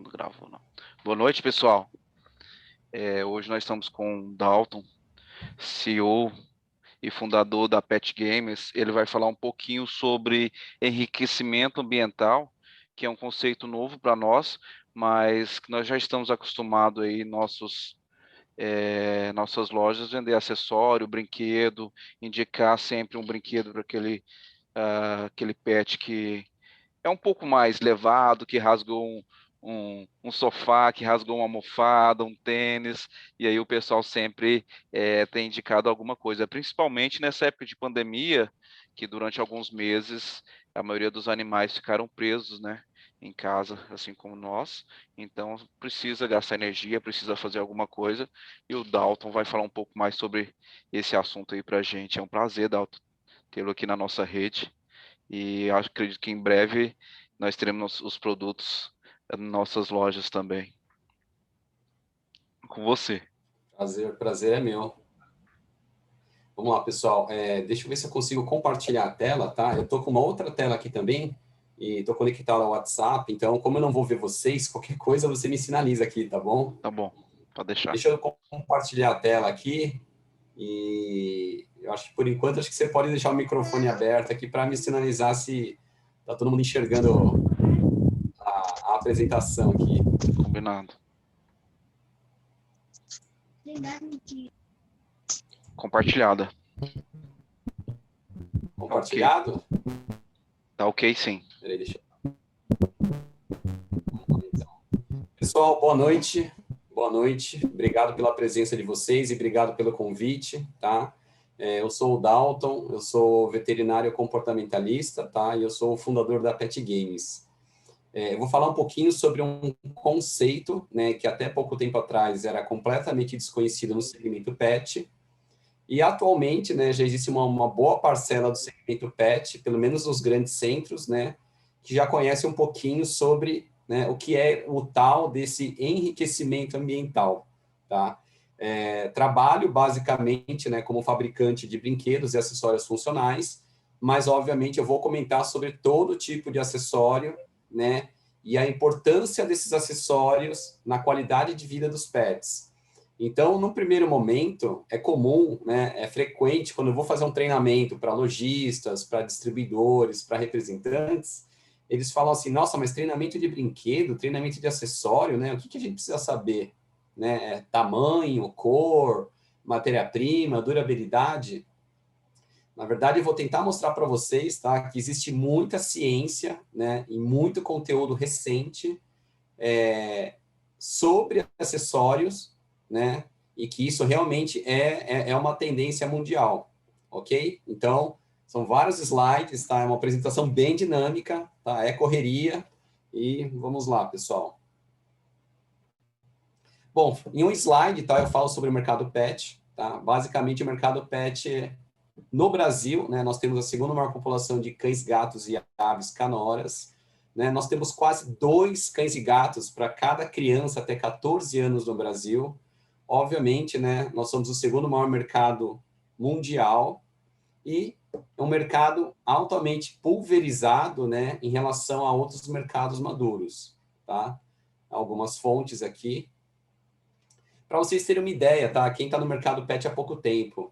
Não gravou, não. Boa noite, pessoal. Hoje nós estamos com o Dalton, CEO e fundador da Pet Games. Ele vai falar um pouquinho sobre enriquecimento ambiental, que é um conceito novo para nós, mas que nós já estamos acostumados aí, nossas lojas, vender acessório, brinquedo, indicar sempre um brinquedo para aquele pet que é um pouco mais levado, que rasgou um sofá, que rasgou uma almofada, um tênis, e aí o pessoal sempre tem indicado alguma coisa, principalmente nessa época de pandemia, que durante alguns meses a maioria dos animais ficaram presos, né, em casa, assim como nós, então precisa gastar energia, precisa fazer alguma coisa, e o Dalton vai falar um pouco mais sobre esse assunto aí pra gente. É um prazer, Dalton, tê-lo aqui na nossa rede. E acredito que em breve nós teremos os produtos nas nossas lojas também. Com você. Prazer é meu. Vamos lá, pessoal. Deixa eu ver se eu consigo compartilhar a tela, tá? Eu tô com uma outra tela aqui também e tô conectado ao WhatsApp, então, como eu não vou ver vocês, qualquer coisa você me sinaliza aqui, tá bom? Tá bom, pode deixar. Deixa eu compartilhar a tela aqui e eu acho que, por enquanto, acho que você pode deixar o microfone aberto aqui para me sinalizar se tá todo mundo enxergando a apresentação aqui. Combinado. Compartilhada. Compartilhado? Tá ok, sim. Peraí, deixa eu... Então. Pessoal, boa noite. Boa noite. Obrigado pela presença de vocês e obrigado pelo convite, tá? Eu sou o Dalton, eu sou veterinário comportamentalista, tá? E eu sou o fundador da Pet Games. Eu vou falar um pouquinho sobre um conceito, né, que até pouco tempo atrás era completamente desconhecido no segmento pet, e atualmente, né, já existe uma boa parcela do segmento pet, pelo menos nos grandes centros, né, que já conhece um pouquinho sobre, né, o que é o tal desse enriquecimento ambiental, tá? Trabalho basicamente, né, como fabricante de brinquedos e acessórios funcionais, mas obviamente eu vou comentar sobre todo tipo de acessório, né, e a importância desses acessórios na qualidade de vida dos pets. Então, no primeiro momento, é comum, né, é frequente, quando eu vou fazer um treinamento para lojistas, para distribuidores, para representantes, eles falam assim, nossa, mas treinamento de brinquedo, treinamento de acessório, né, o que a gente precisa saber? Né? Tamanho, cor, matéria-prima, durabilidade. Na verdade, eu vou tentar mostrar para vocês, tá, que existe muita ciência, né, e muito conteúdo recente sobre acessórios, né, e que isso realmente é uma tendência mundial, ok? Então, são vários slides, tá? É uma apresentação bem dinâmica, tá? É correria e vamos lá, pessoal. Bom, em um slide, tá, eu falo sobre o mercado pet, tá? Basicamente, o mercado pet no Brasil, né, nós temos a segunda maior população de cães, gatos e aves canoras, né? Nós temos quase 2 cães e gatos para cada criança até 14 anos no Brasil. Obviamente, né, nós somos o segundo maior mercado mundial e é um mercado altamente pulverizado, né, em relação a outros mercados maduros, tá? Algumas fontes aqui. Para vocês terem uma ideia, tá? Quem está no mercado pet há pouco tempo.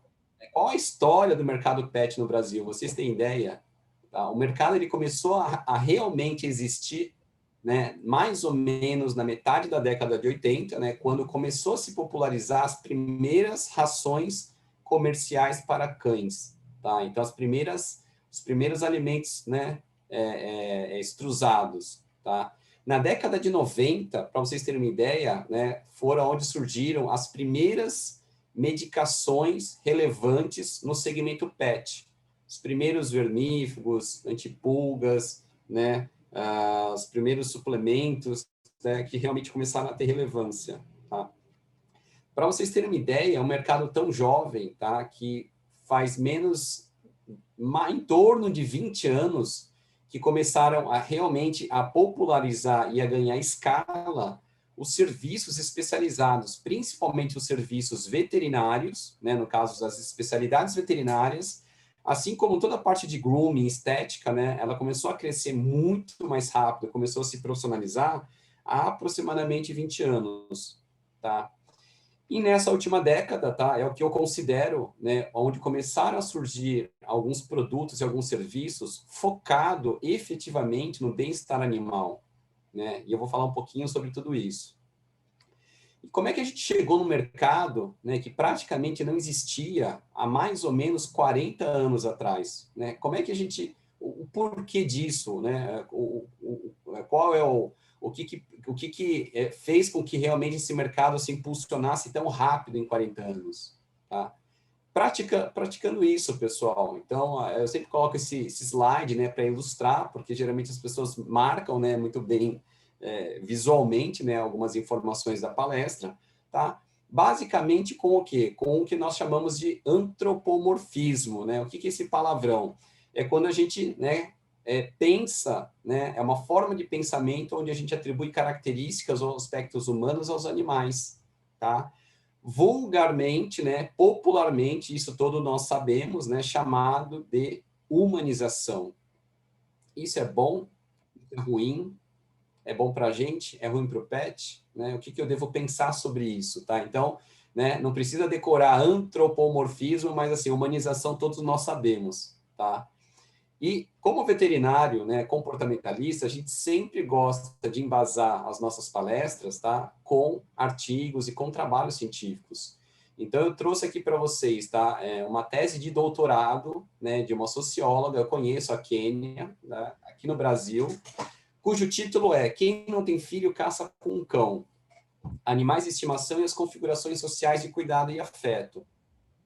Qual a história do mercado pet no Brasil? Vocês têm ideia? Tá? O mercado ele começou a realmente existir, né, mais ou menos na metade da década de 80, né, quando começou a se popularizar as primeiras rações comerciais para cães. Tá? Então, os primeiros alimentos, né, extrusados. Tá? Na década de 90, para vocês terem uma ideia, né, foram onde surgiram as primeiras medicações relevantes no segmento pet. Os primeiros vermífugos, antipulgas, né, os primeiros suplementos, né, que realmente começaram a ter relevância. Tá? Para vocês terem uma ideia, é um mercado tão jovem, tá, que faz em torno de 20 anos que começaram a realmente a popularizar e a ganhar escala os serviços especializados, principalmente os serviços veterinários, né, no caso das especialidades veterinárias, assim como toda a parte de grooming, estética, né, ela começou a crescer muito mais rápido, começou a se profissionalizar há aproximadamente 20 anos, tá? E nessa última década, tá, é o que eu considero, né, onde começaram a surgir alguns produtos e alguns serviços focado efetivamente no bem-estar animal, né? E eu vou falar um pouquinho sobre tudo isso. E como é que a gente chegou no mercado, né, que praticamente não existia há mais ou menos 40 anos atrás, né? Como é que a gente, o porquê disso, né? Qual é o que fez com que realmente esse mercado se impulsionasse tão rápido em 40 anos, tá? Praticando isso, pessoal. Então, eu sempre coloco esse slide, né, para ilustrar, porque geralmente as pessoas marcam, né, muito bem visualmente, né, algumas informações da palestra, tá? Basicamente com o quê? Com o que nós chamamos de antropomorfismo, né? O que é esse palavrão? É quando a gente, né, pensa, né, é uma forma de pensamento onde a gente atribui características ou aspectos humanos aos animais, tá? Vulgarmente, né, popularmente, isso todo nós sabemos, né, chamado de humanização. Isso é bom? É ruim? É bom para a gente? É ruim para o pet? Né? O que eu devo pensar sobre isso, tá? Então, né, não precisa decorar antropomorfismo, mas assim, humanização todos nós sabemos, tá? E como veterinário, né, comportamentalista, a gente sempre gosta de embasar as nossas palestras, tá, com artigos e com trabalhos científicos. Então eu trouxe aqui para vocês, tá, uma tese de doutorado, né, de uma socióloga, eu conheço a Kênia, né, aqui no Brasil, cujo título é Quem não tem filho caça com um cão: Animais de estimação e as configurações sociais de cuidado e afeto.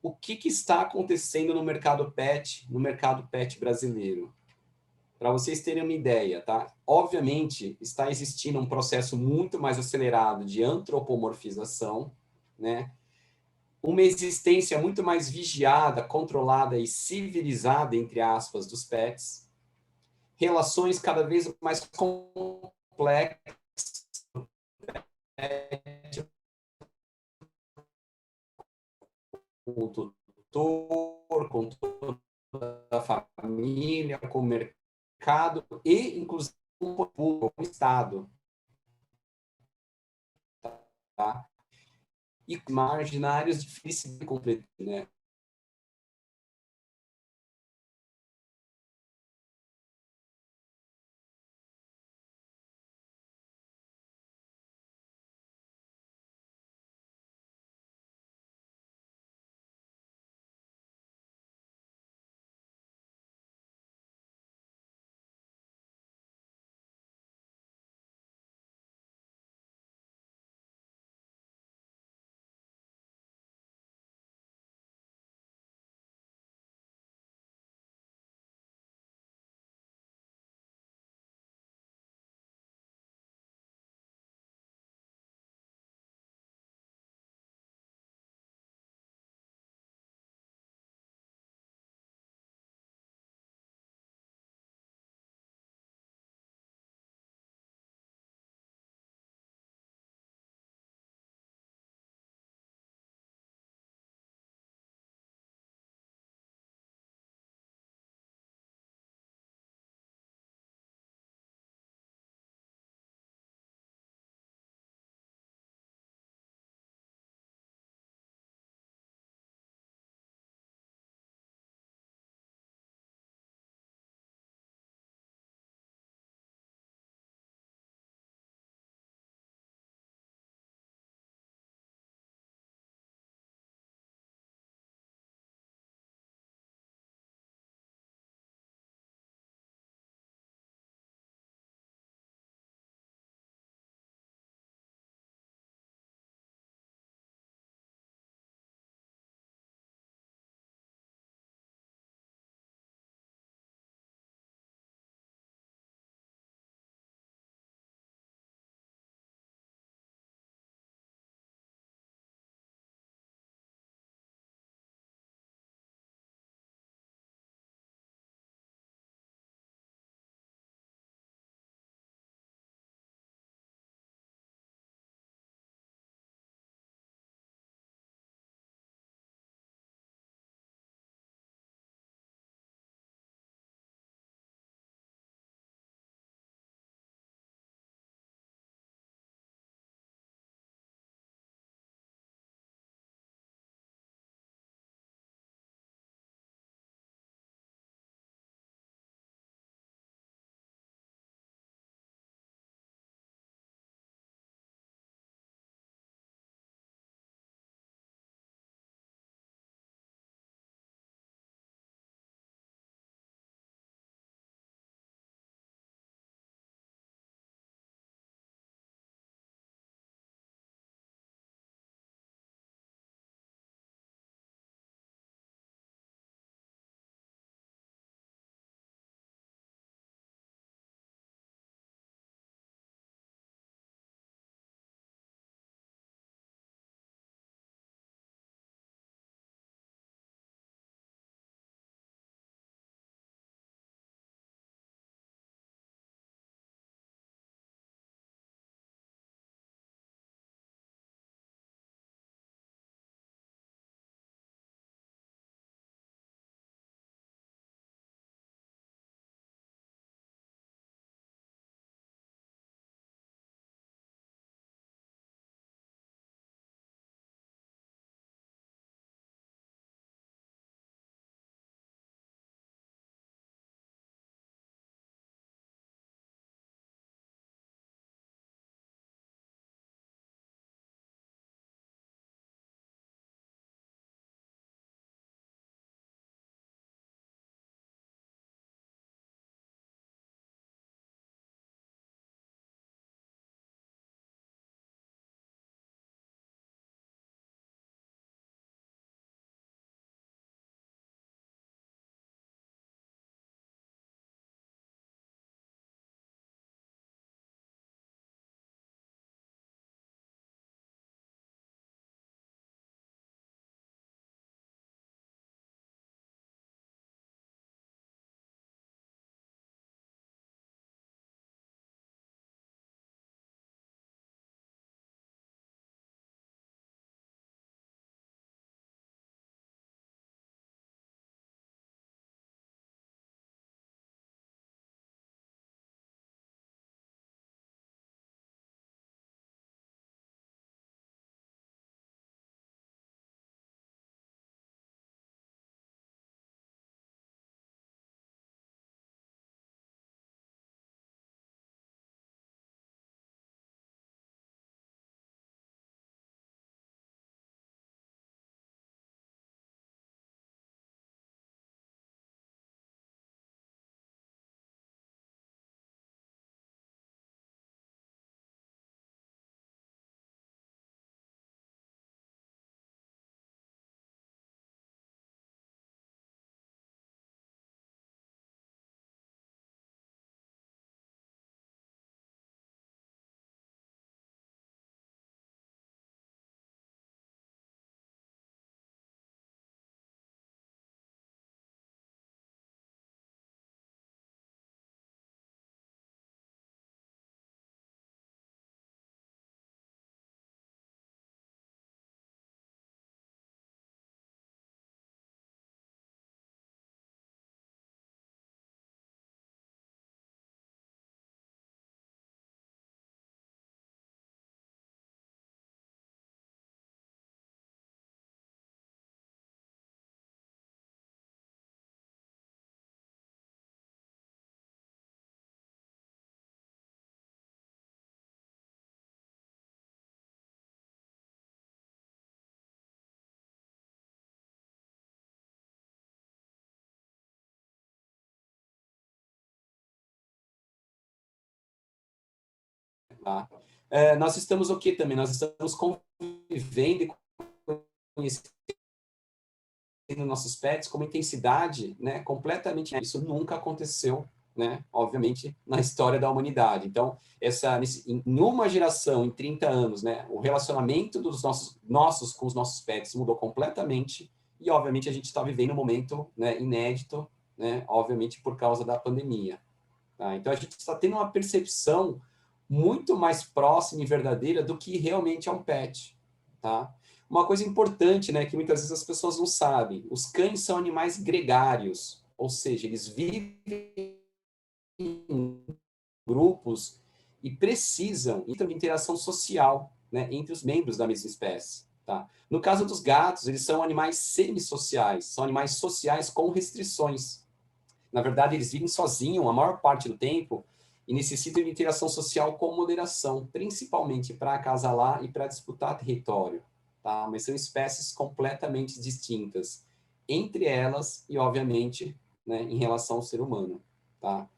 O que está acontecendo no mercado pet brasileiro? Para vocês terem uma ideia, tá? Obviamente, está existindo um processo muito mais acelerado de antropomorfização, né? Uma existência muito mais vigiada, controlada e civilizada, entre aspas, dos pets. Relações cada vez mais complexas com o tutor, com toda a família, com o mercado e, inclusive, com o Estado. Tá? E marginários difíceis de compreender, né? tá? Nós estamos o quê também? Nós estamos convivendo e conhecendo nossos pets com uma intensidade, né, completamente. Isso nunca aconteceu, né, obviamente, na história da humanidade. Então, em uma geração, em 30 anos, né, o relacionamento dos nossos com os nossos pets mudou completamente e, obviamente, a gente está vivendo um momento, né, inédito, né, obviamente, por causa da pandemia. Tá? Então, a gente está tendo uma percepção muito mais próxima e verdadeira do que realmente é um pet, tá? Uma coisa importante, né, que muitas vezes as pessoas não sabem, os cães são animais gregários, ou seja, eles vivem em grupos e precisam de interação social, né, entre os membros da mesma espécie, tá? No caso dos gatos, eles são animais semissociais, são animais sociais com restrições. Na verdade, eles vivem sozinhos a maior parte do tempo e necessitam de interação social com moderação, principalmente para acasalar e para disputar território, tá? Mas são espécies completamente distintas entre elas e, obviamente, né, em relação ao ser humano, tá?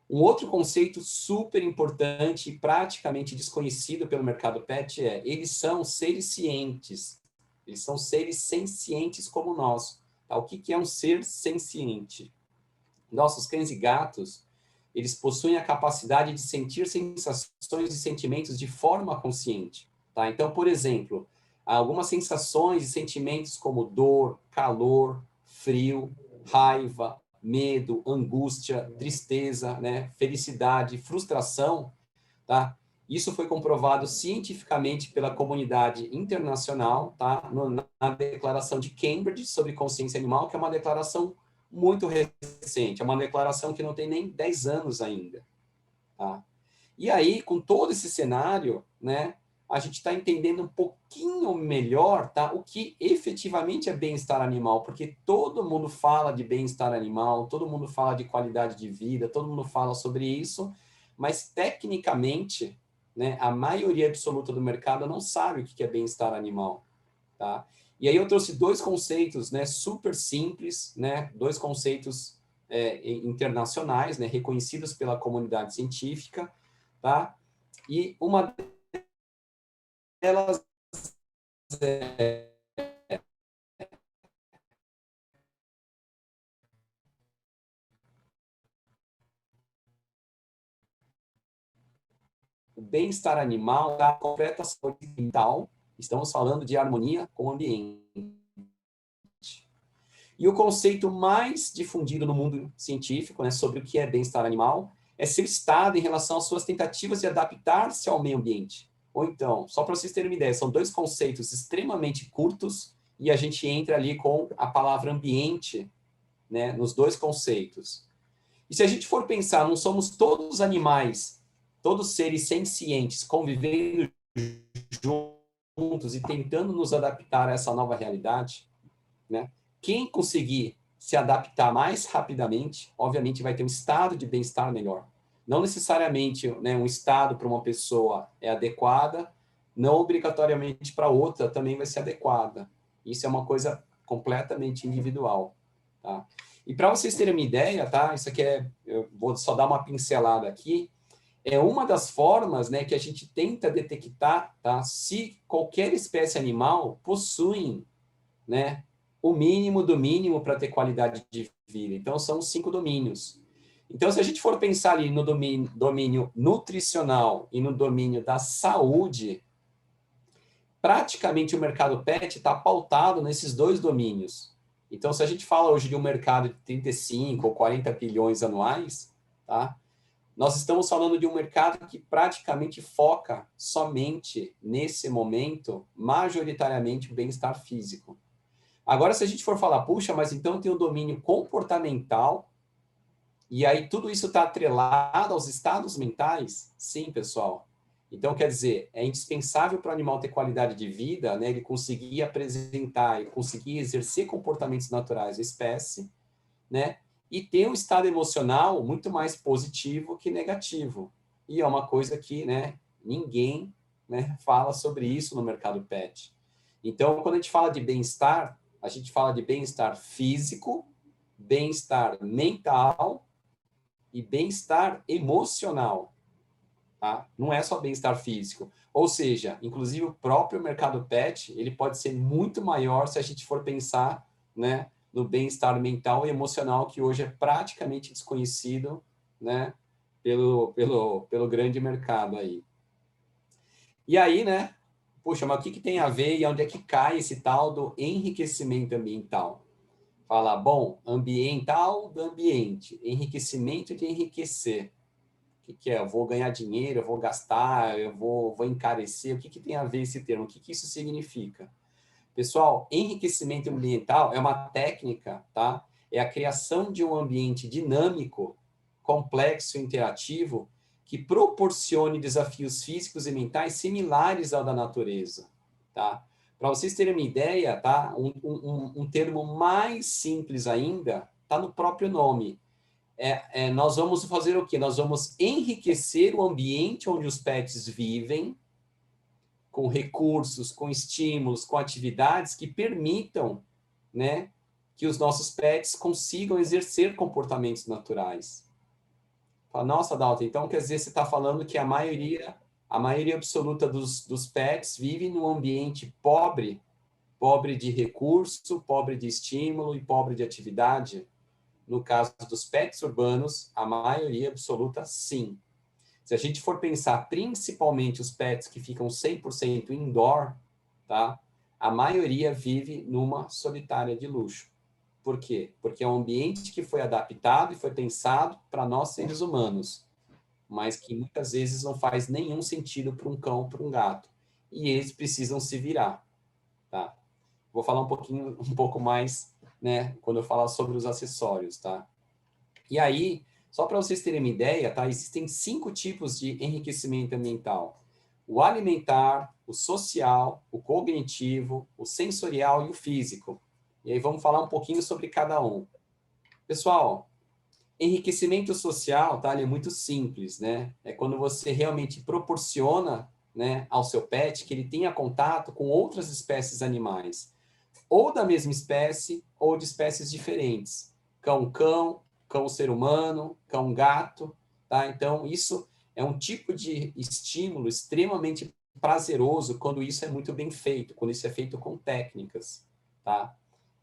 Um outro conceito super importante e praticamente desconhecido pelo mercado pet é: eles são seres cientes, eles são seres sencientes como nós, tá? O que é um ser senciente? Nossos cães e gatos, eles possuem a capacidade de sentir sensações e sentimentos de forma consciente, tá? Então, por exemplo, algumas sensações e sentimentos como dor, calor, frio, raiva, medo, angústia, tristeza, né, felicidade, frustração, tá? Isso foi comprovado cientificamente pela comunidade internacional, tá? Na Declaração de Cambridge sobre Consciência Animal, que é uma declaração muito recente, é uma declaração que não tem nem 10 anos ainda, tá? E aí, com todo esse cenário, né, a gente está entendendo um pouquinho melhor, tá, o que efetivamente é bem-estar animal, porque todo mundo fala de bem-estar animal, todo mundo fala de qualidade de vida, todo mundo fala sobre isso, mas tecnicamente, né, a maioria absoluta do mercado não sabe o que é bem-estar animal, tá? E aí eu trouxe dois conceitos, né, super simples, né, dois conceitos internacionais, né, reconhecidos pela comunidade científica, tá? E uma delas é o bem-estar animal da completa saúde mental. Estamos falando de harmonia com o ambiente. E o conceito mais difundido no mundo científico, né, sobre o que é bem-estar animal é seu estado em relação às suas tentativas de adaptar-se ao meio ambiente. Ou então, só para vocês terem uma ideia, são dois conceitos extremamente curtos e a gente entra ali com a palavra ambiente, né, nos dois conceitos. E se a gente for pensar, não somos todos animais, todos seres sencientes, convivendo juntos e tentando nos adaptar a essa nova realidade, né? Quem conseguir se adaptar mais rapidamente, obviamente vai ter um estado de bem-estar melhor. Não necessariamente, né, um estado para uma pessoa é adequada, não obrigatoriamente para outra também vai ser adequada. Isso é uma coisa completamente individual, tá? E para vocês terem uma ideia, tá? Isso aqui eu vou só dar uma pincelada aqui. É uma das formas, né, que a gente tenta detectar, tá? Se qualquer espécie animal possui, né, o mínimo do mínimo para ter qualidade de vida. Então, são os 5 domínios. Então, se a gente for pensar ali no domínio nutricional e no domínio da saúde, praticamente o mercado pet está pautado nesses dois domínios. Então, se a gente fala hoje de um mercado de 35 ou 40 bilhões anuais, tá? Nós estamos falando de um mercado que praticamente foca somente nesse momento, majoritariamente, o bem-estar físico. Agora, se a gente for falar, puxa, mas então tem o domínio comportamental, e aí tudo isso está atrelado aos estados mentais? Sim, pessoal. Então, quer dizer, é indispensável para o animal ter qualidade de vida, né, ele conseguir apresentar e conseguir exercer comportamentos naturais da espécie, né, e ter um estado emocional muito mais positivo que negativo. E é uma coisa que, né, ninguém, né, fala sobre isso no mercado pet. Então, quando a gente fala de bem-estar, a gente fala de bem-estar físico, bem-estar mental e bem-estar emocional. tá? Não é só bem-estar físico. Ou seja, inclusive o próprio mercado pet, ele pode ser muito maior se a gente for pensar, né, no bem-estar mental e emocional, que hoje é praticamente desconhecido, né, pelo grande mercado aí. E aí, né, puxa, mas o que tem a ver e onde é que cai esse tal do enriquecimento ambiental? Fala, bom, ambiental do ambiente, enriquecimento de enriquecer. O que é? Eu vou ganhar dinheiro, eu vou gastar, eu vou encarecer. O que tem a ver esse termo? O que isso significa? Pessoal, enriquecimento ambiental é uma técnica, tá? É a criação de um ambiente dinâmico, complexo e interativo que proporcione desafios físicos e mentais similares ao da natureza, tá? Para vocês terem uma ideia, tá? Um termo mais simples ainda está no próprio nome. Nós vamos fazer o quê? Nós vamos enriquecer o ambiente onde os pets vivem, com recursos, com estímulos, com atividades que permitam, né, que os nossos pets consigam exercer comportamentos naturais. Fala, nossa, Dalton, então quer dizer, você está falando que a maioria absoluta dos pets vive num ambiente pobre, pobre de recurso, pobre de estímulo e pobre de atividade? No caso dos pets urbanos, a maioria absoluta, sim. Se a gente for pensar principalmente os pets que ficam 100% indoor, tá? A maioria vive numa solitária de luxo. Por quê? Porque é um ambiente que foi adaptado e foi pensado para nós seres humanos, mas que muitas vezes não faz nenhum sentido para um cão, para um gato. E eles precisam se virar, tá? Vou falar um pouco mais, né, quando eu falar sobre os acessórios, tá? E aí, só para vocês terem uma ideia, tá? Existem 5 tipos de enriquecimento ambiental: o alimentar, o social, o cognitivo, o sensorial e o físico. E aí vamos falar um pouquinho sobre cada um. Pessoal, enriquecimento social, tá? Ele é muito simples, né? É quando você realmente proporciona, né, ao seu pet que ele tenha contato com outras espécies animais, ou da mesma espécie, ou de espécies diferentes. Cão-cão, cão-ser humano, cão-gato, tá? Então, isso é um tipo de estímulo extremamente prazeroso quando isso é muito bem feito, quando isso é feito com técnicas, tá?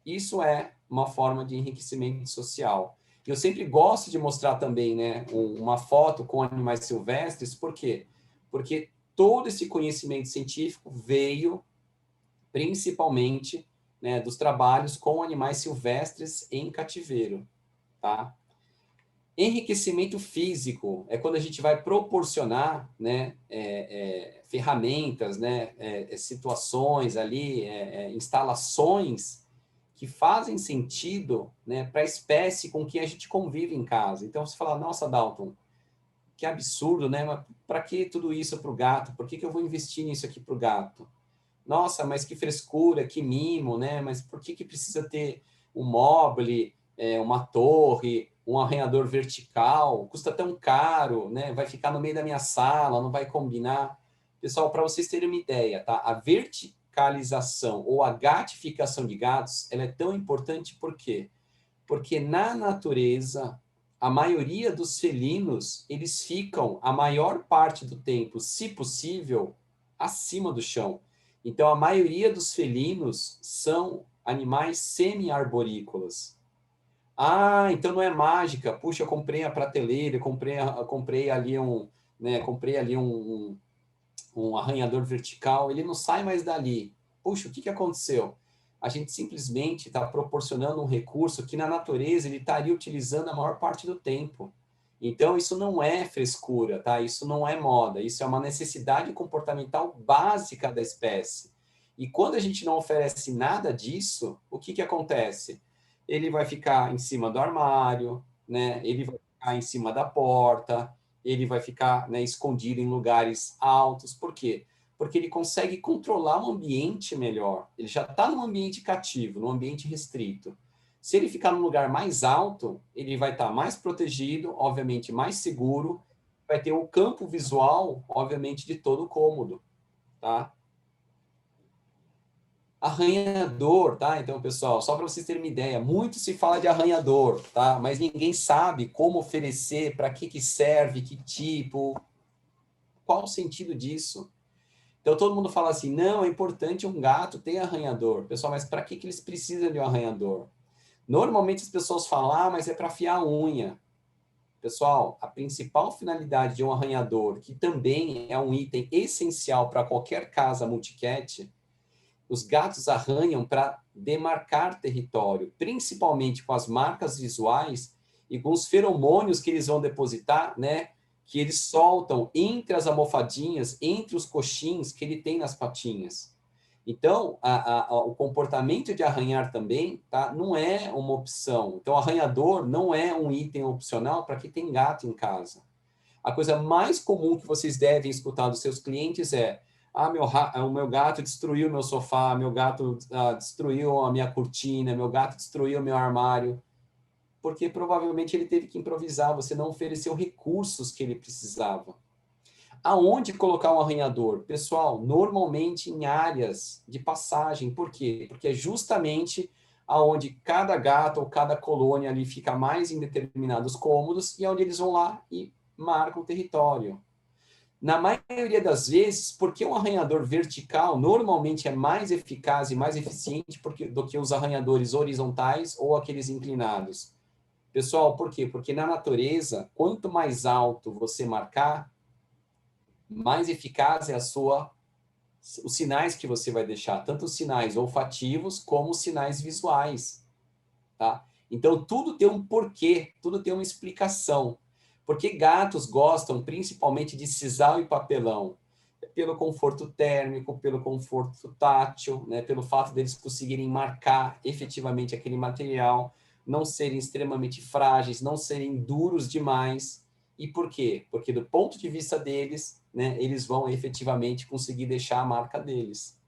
Isso é uma forma de enriquecimento social. Eu sempre gosto de mostrar também, né, uma foto com animais silvestres, por quê? Porque todo esse conhecimento científico veio principalmente, né, dos trabalhos com animais silvestres em cativeiro, tá? Enriquecimento físico é quando a gente vai proporcionar, né, ferramentas, né, situações ali, instalações que fazem sentido, né, para a espécie com que a gente convive em casa. Então, você fala, nossa, Dalton, que absurdo, né? Mas para que tudo isso para o gato? Por que eu vou investir nisso aqui para o gato? Nossa, mas que frescura, que mimo, né? Mas por que precisa ter um mobile, uma torre, um arranhador vertical? Custa tão caro, né? Vai ficar no meio da minha sala, não vai combinar. Pessoal, para vocês terem uma ideia, tá? A verticalização ou a gatificação de gatos, ela é tão importante por quê? Porque na natureza, a maioria dos felinos, eles ficam a maior parte do tempo, se possível, acima do chão. Então, a maioria dos felinos são animais semi-arborícolas. Ah, então não é mágica. Puxa, eu comprei a prateleira, comprei ali um arranhador vertical, ele não sai mais dali. Puxa, o que aconteceu? A gente simplesmente está proporcionando um recurso que na natureza ele estaria utilizando a maior parte do tempo. Então, isso não é frescura, tá? Isso não é moda, isso é uma necessidade comportamental básica da espécie. E quando a gente não oferece nada disso, o que acontece? Ele vai ficar em cima do armário, né? Ele vai ficar em cima da porta, ele vai ficar, né, escondido em lugares altos. Por quê? Porque ele consegue controlar o ambiente melhor. Ele já está num ambiente cativo, num ambiente restrito. Se ele ficar num lugar mais alto, ele vai estar mais protegido, obviamente mais seguro, vai ter o campo visual, obviamente, de todo o cômodo, tá? Arranhador, tá? Então, pessoal, só para vocês terem uma ideia, muito se fala de arranhador, tá? Mas ninguém sabe como oferecer, para que serve, que tipo. Qual o sentido disso? Então, todo mundo fala assim, não, é importante um gato ter arranhador. Pessoal, mas para que eles precisam de um arranhador? Normalmente as pessoas falam, mas é para afiar a unha. Pessoal, a principal finalidade de um arranhador, que também é um item essencial para qualquer casa multicat, os gatos arranham para demarcar território, principalmente com as marcas visuais e com os feromônios que eles vão depositar, né? Que eles soltam entre as almofadinhas, entre os coxins que ele tem nas patinhas. Então, o comportamento de arranhar também, tá, não é uma opção. Então, arranhador não é um item opcional para quem tem gato em casa. A coisa mais comum que vocês devem escutar dos seus clientes é: o meu gato destruiu meu sofá, meu gato destruiu a minha cortina, meu gato destruiu o meu armário. Porque provavelmente ele teve que improvisar, você não ofereceu recursos que ele precisava. Aonde colocar um arranhador? Pessoal, normalmente em áreas de passagem. Por quê? Porque é justamente aonde cada gato ou cada colônia ali fica mais em determinados cômodos e onde eles vão lá e marcam o território. Na maioria das vezes, porque um arranhador vertical normalmente é mais eficaz e mais eficiente do que os arranhadores horizontais ou aqueles inclinados. Pessoal, por quê? Porque na natureza, quanto mais alto você marcar, mais eficaz é os sinais que você vai deixar, tanto os sinais olfativos como os sinais visuais, tá? Então, tudo tem um porquê, tudo tem uma explicação. Porque gatos gostam principalmente de sisal e papelão? Pelo conforto térmico, pelo conforto tátil, né? Pelo fato deles conseguirem marcar efetivamente aquele material, não serem extremamente frágeis, não serem duros demais. E por quê? Porque do ponto de vista deles, né, eles vão efetivamente conseguir deixar a marca deles.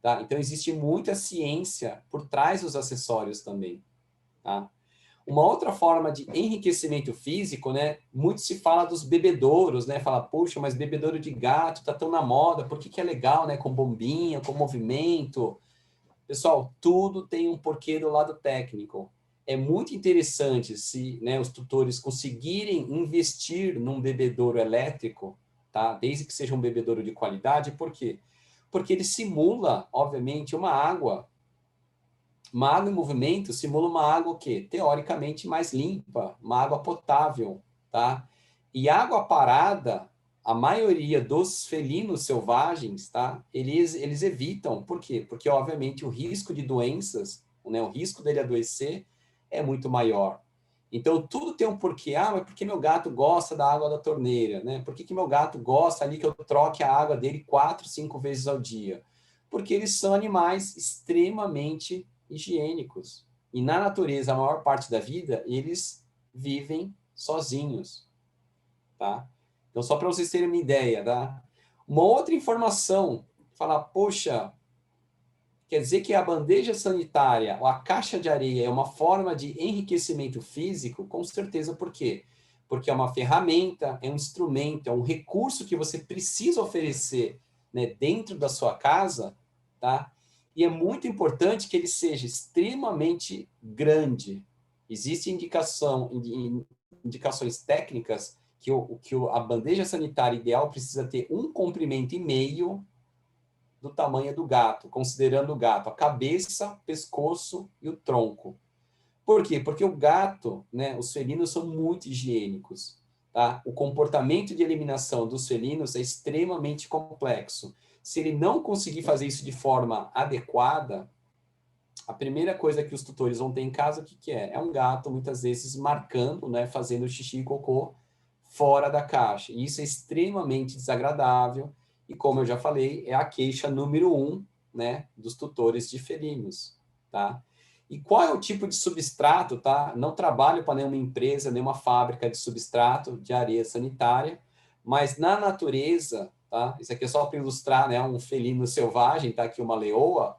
Tá? Então, existe muita ciência por trás dos acessórios também. Tá? Uma outra forma de enriquecimento físico, né? Muito se fala dos bebedouros, né? Fala, poxa, mas bebedouro de gato tá tão na moda, por que que é legal, né? Com bombinha, com movimento. Pessoal, tudo tem um porquê do lado técnico. É muito interessante se, né, os tutores conseguirem investir num bebedouro elétrico, tá? Desde que seja um bebedouro de qualidade, por quê? Porque ele simula, obviamente, uma água em movimento simula uma água o quê? Teoricamente mais limpa, uma água potável, tá? E água parada, a maioria dos felinos selvagens, tá? Eles evitam. Por quê? Porque, obviamente, o risco de doenças, né, o risco dele adoecer é muito maior. Então, tudo tem um porquê. Mas por que meu gato gosta da água da torneira, né? Por que que meu gato gosta ali que eu troque a água dele 4, 5 vezes ao dia? Porque eles são animais extremamente higiênicos. E na natureza, a maior parte da vida, eles vivem sozinhos, tá? Então, só para vocês terem uma ideia, tá? Uma outra informação, falar, poxa, quer dizer que a bandeja sanitária ou a caixa de areia é uma forma de enriquecimento físico? Com certeza, por quê? Porque é uma ferramenta, é um instrumento, é um recurso que você precisa oferecer, né, dentro da sua casa, tá? E é muito importante que ele seja extremamente grande. Existem indicações técnicas que a bandeja sanitária ideal precisa ter 1,5 comprimento do tamanho do gato, considerando o gato, a cabeça, pescoço e o tronco. Por quê? Porque o gato, né, os felinos são muito higiênicos, tá? O comportamento de eliminação dos felinos é extremamente complexo. Se ele não conseguir fazer isso de forma adequada, a primeira coisa que os tutores vão ter em casa, o que que é? É um gato, muitas vezes, marcando, né, fazendo xixi e cocô fora da caixa. E isso é extremamente desagradável. E como eu já falei, é a queixa número 1, né, dos tutores de felinos, tá? E qual é o tipo de substrato, tá? Não trabalho para nenhuma empresa, nenhuma fábrica de substrato de areia sanitária, mas na natureza, tá? Isso aqui é só para ilustrar, né, um felino selvagem, tá aqui uma leoa.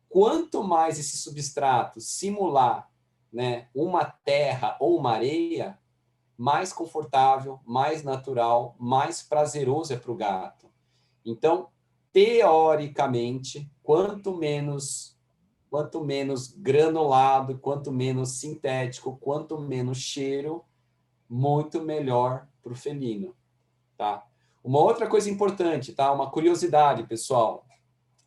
Quanto mais esse substrato simular, né, uma terra ou uma areia, mais confortável, mais natural, mais prazeroso é para o gato. Então, teoricamente, quanto menos granulado, quanto menos sintético, quanto menos cheiro, muito melhor para o felino, tá? Uma outra coisa importante, tá? Uma curiosidade, pessoal.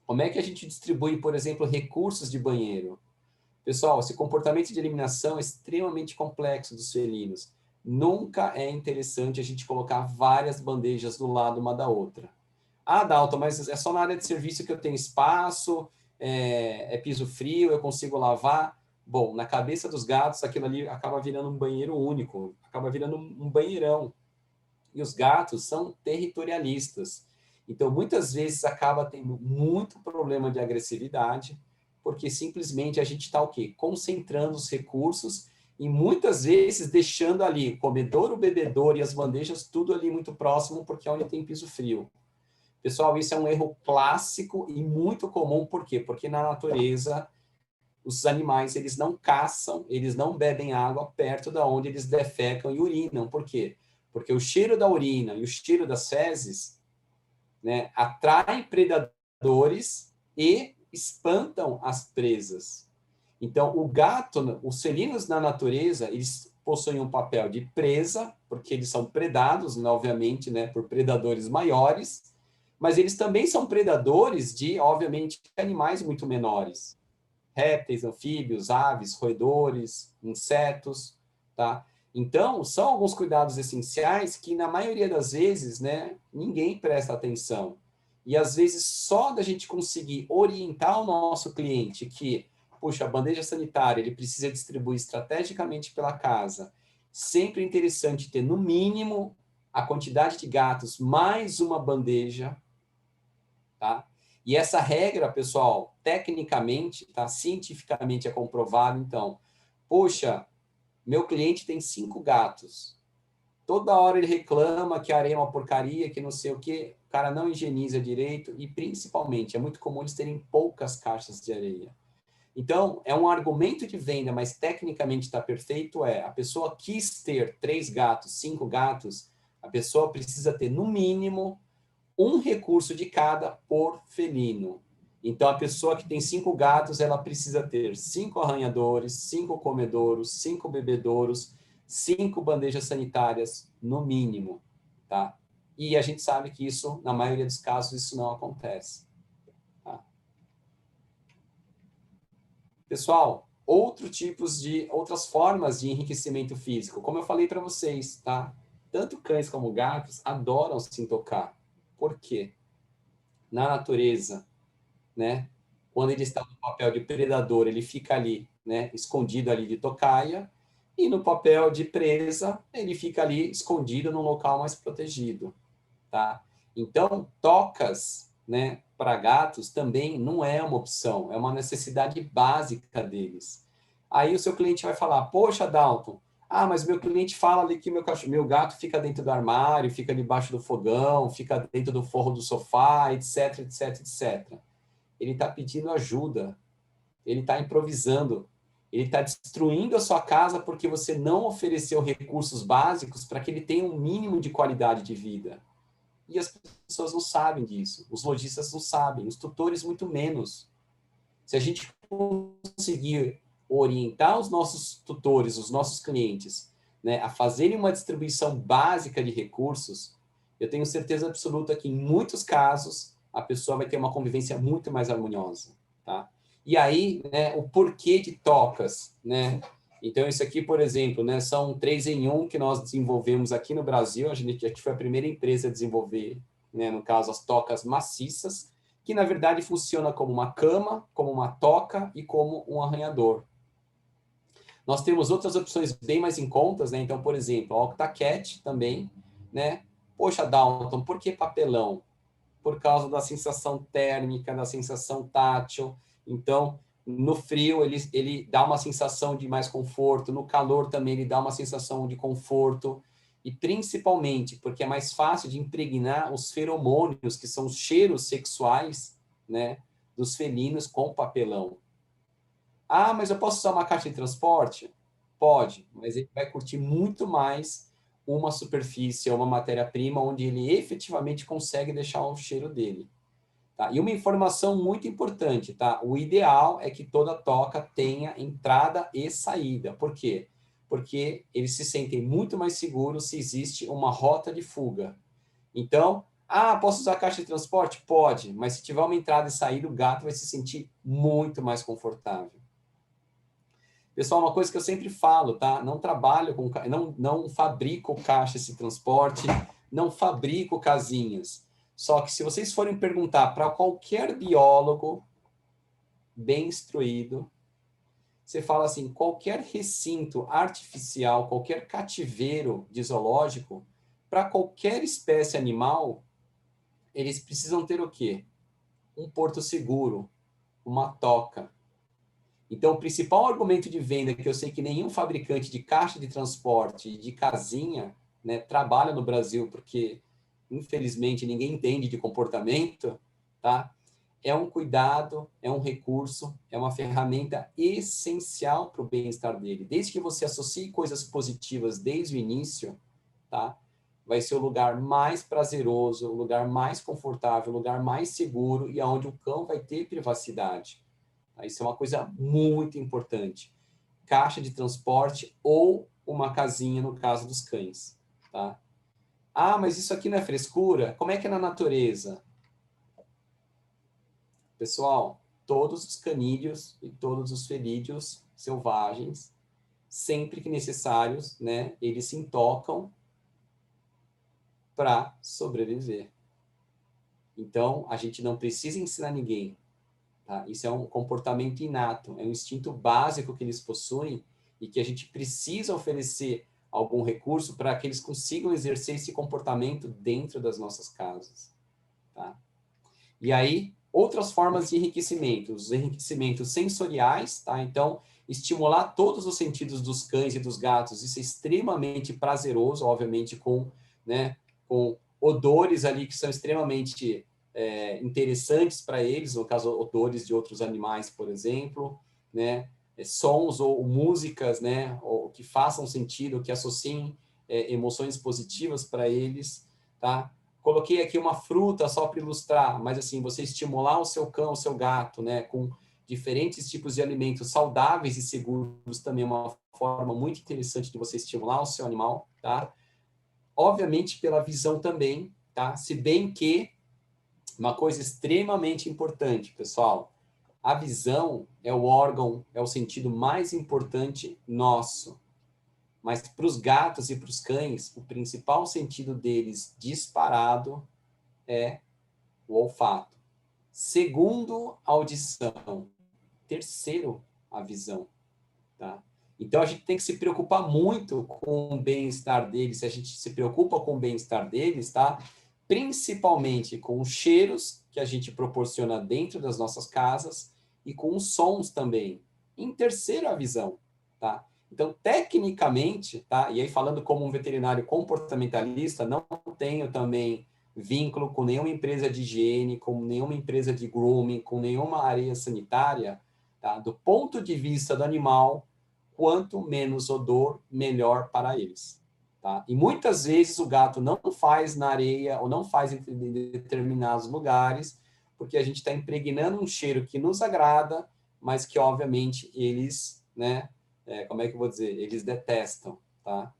Como é que a gente distribui, por exemplo, recursos de banheiro? Pessoal, esse comportamento de eliminação é extremamente complexo dos felinos. Nunca é interessante a gente colocar várias bandejas do lado uma da outra. Ah, Dalton, mas é só na área de serviço que eu tenho espaço, é piso frio, eu consigo lavar. Bom, na cabeça dos gatos, aquilo ali acaba virando um banheiro único, acaba virando um banheirão. E os gatos são territorialistas. Então, muitas vezes acaba tendo muito problema de agressividade, porque simplesmente a gente está o quê? Concentrando os recursos e muitas vezes deixando ali o comedor, o bebedouro e as bandejas tudo ali muito próximo, porque é onde tem piso frio. Pessoal, isso é um erro clássico e muito comum, por quê? Porque na natureza os animais eles não caçam, eles não bebem água perto da onde eles defecam e urinam. Por quê? Porque o cheiro da urina e o cheiro das fezes, né, atraem predadores e espantam as presas. Então, o gato, os felinos na natureza, eles possuem um papel de presa, porque eles são predados, né, obviamente, né, por predadores maiores, mas eles também são predadores de, obviamente, animais muito menores. Répteis, anfíbios, aves, roedores, insetos, tá? Então, são alguns cuidados essenciais que, na maioria das vezes, né, ninguém presta atenção. E, às vezes, só da gente conseguir orientar o nosso cliente que, puxa, a bandeja sanitária, ele precisa distribuir estrategicamente pela casa. Sempre é interessante ter, no mínimo, a quantidade de gatos mais uma bandeja, tá? E essa regra, pessoal, tecnicamente, tá? Cientificamente é comprovado. Então, poxa, meu cliente tem 5 gatos. Toda hora ele reclama que a areia é uma porcaria, que não sei o quê. O cara não higieniza direito e, principalmente, é muito comum eles terem poucas caixas de areia. Então, é um argumento de venda, mas tecnicamente está perfeito, a pessoa quis ter 3 gatos, 5 gatos, a pessoa precisa ter, no mínimo, um recurso de cada por felino. Então, a pessoa que tem 5 gatos, ela precisa ter 5 arranhadores, 5 comedouros, 5 bebedouros, 5 bandejas sanitárias, no mínimo, tá? E a gente sabe que isso, na maioria dos casos, isso não acontece. Tá? Pessoal, outras formas de enriquecimento físico, como eu falei para vocês, tá? Tanto cães como gatos adoram se tocar. Por quê? Na natureza, né? Quando ele está no papel de predador, ele fica ali, né, escondido ali de tocaia, e no papel de presa, ele fica ali escondido num local mais protegido, tá? Então, tocas, né, para gatos também não é uma opção, é uma necessidade básica deles. Aí o seu cliente vai falar: "Poxa, Dalton, mas meu cliente fala ali que meu gato fica dentro do armário, fica debaixo do fogão, fica dentro do forro do sofá, etc, etc, etc." Ele está pedindo ajuda, ele está improvisando, ele está destruindo a sua casa porque você não ofereceu recursos básicos para que ele tenha um mínimo de qualidade de vida. E as pessoas não sabem disso, os lojistas não sabem, os tutores muito menos. Se a gente conseguir orientar os nossos tutores, os nossos clientes, né, a fazerem uma distribuição básica de recursos, eu tenho certeza absoluta que, em muitos casos, a pessoa vai ter uma convivência muito mais harmoniosa, tá? E aí, né, o porquê de tocas, né? Então, isso aqui, por exemplo, né, são 3 em 1 que nós desenvolvemos aqui no Brasil. A gente foi a primeira empresa a desenvolver, né, no caso, as tocas maciças, que na verdade funciona como uma cama, como uma toca e como um arranhador. Nós temos outras opções bem mais em contas, né? Então, por exemplo, a OctaCat também, né? Poxa, Dalton, por que papelão? Por causa da sensação térmica, da sensação tátil. Então, no frio ele dá uma sensação de mais conforto, no calor também ele dá uma sensação de conforto, e principalmente porque é mais fácil de impregnar os feromônios, que são os cheiros sexuais, né, dos felinos com papelão. Mas eu posso usar uma caixa de transporte? Pode, mas ele vai curtir muito mais uma superfície ou uma matéria-prima onde ele efetivamente consegue deixar o cheiro dele. Tá? E uma informação muito importante, tá? O ideal é que toda toca tenha entrada e saída. Por quê? Porque eles se sentem muito mais seguros se existe uma rota de fuga. Então, posso usar caixa de transporte? Pode, mas se tiver uma entrada e saída, o gato vai se sentir muito mais confortável. Pessoal, uma coisa que eu sempre falo, tá? Não trabalho com, não fabrico caixas de transporte, não fabrico casinhas. Só que se vocês forem perguntar para qualquer biólogo bem instruído, você fala assim, qualquer recinto artificial, qualquer cativeiro de zoológico, para qualquer espécie animal, eles precisam ter o quê? Um porto seguro, uma toca. Então, o principal argumento de venda que eu sei que nenhum fabricante de caixa de transporte, de casinha, né, trabalha no Brasil, porque, infelizmente, ninguém entende de comportamento, tá? É um cuidado, é um recurso, é uma ferramenta essencial para o bem-estar dele. Desde que você associe coisas positivas desde o início, tá? Vai ser o lugar mais prazeroso, o lugar mais confortável, o lugar mais seguro e aonde o cão vai ter privacidade. Isso é uma coisa muito importante. Caixa de transporte ou uma casinha no caso dos cães, tá? Mas isso aqui não é frescura? Como é que é na natureza? Pessoal, todos os canídeos e todos os felídeos selvagens, sempre que necessários, né, eles se intocam para sobreviver. Então, a gente não precisa ensinar ninguém. Tá? Isso é um comportamento inato, é um instinto básico que eles possuem e que a gente precisa oferecer algum recurso para que eles consigam exercer esse comportamento dentro das nossas casas. Tá? E aí, outras formas de enriquecimento, os enriquecimentos sensoriais, tá? Então, estimular todos os sentidos dos cães e dos gatos, isso é extremamente prazeroso, obviamente, né, com odores ali que são extremamente interessantes para eles, no caso, odores de outros animais, por exemplo, né? Sons ou músicas, né? Ou que façam sentido, que associem emoções positivas para eles, tá? Coloquei aqui uma fruta só para ilustrar, mas assim, você estimular o seu cão, o seu gato, né, com diferentes tipos de alimentos saudáveis e seguros também é uma forma muito interessante de você estimular o seu animal, tá? Obviamente pela visão também, tá? Se bem que uma coisa extremamente importante, pessoal, a visão é o órgão, é o sentido mais importante nosso. Mas para os gatos e para os cães, o principal sentido deles disparado é o olfato. Segundo, a audição. Terceiro, a visão. Tá? Então, a gente tem que se preocupar muito com o bem-estar deles. Se a gente se preocupa com o bem-estar deles, tá? Principalmente com os cheiros que a gente proporciona dentro das nossas casas e com os sons também. Em terceiro, a visão. Tá? Então, tecnicamente, tá? E aí falando como um veterinário comportamentalista, não tenho também vínculo com nenhuma empresa de higiene, com nenhuma empresa de grooming, com nenhuma área sanitária, tá? Do ponto de vista do animal, quanto menos odor, melhor para eles. Tá? E muitas vezes o gato não faz na areia ou não faz em determinados lugares, porque a gente está impregnando um cheiro que nos agrada, mas que, obviamente, eles, né, como é que eu vou dizer? Eles detestam, tá?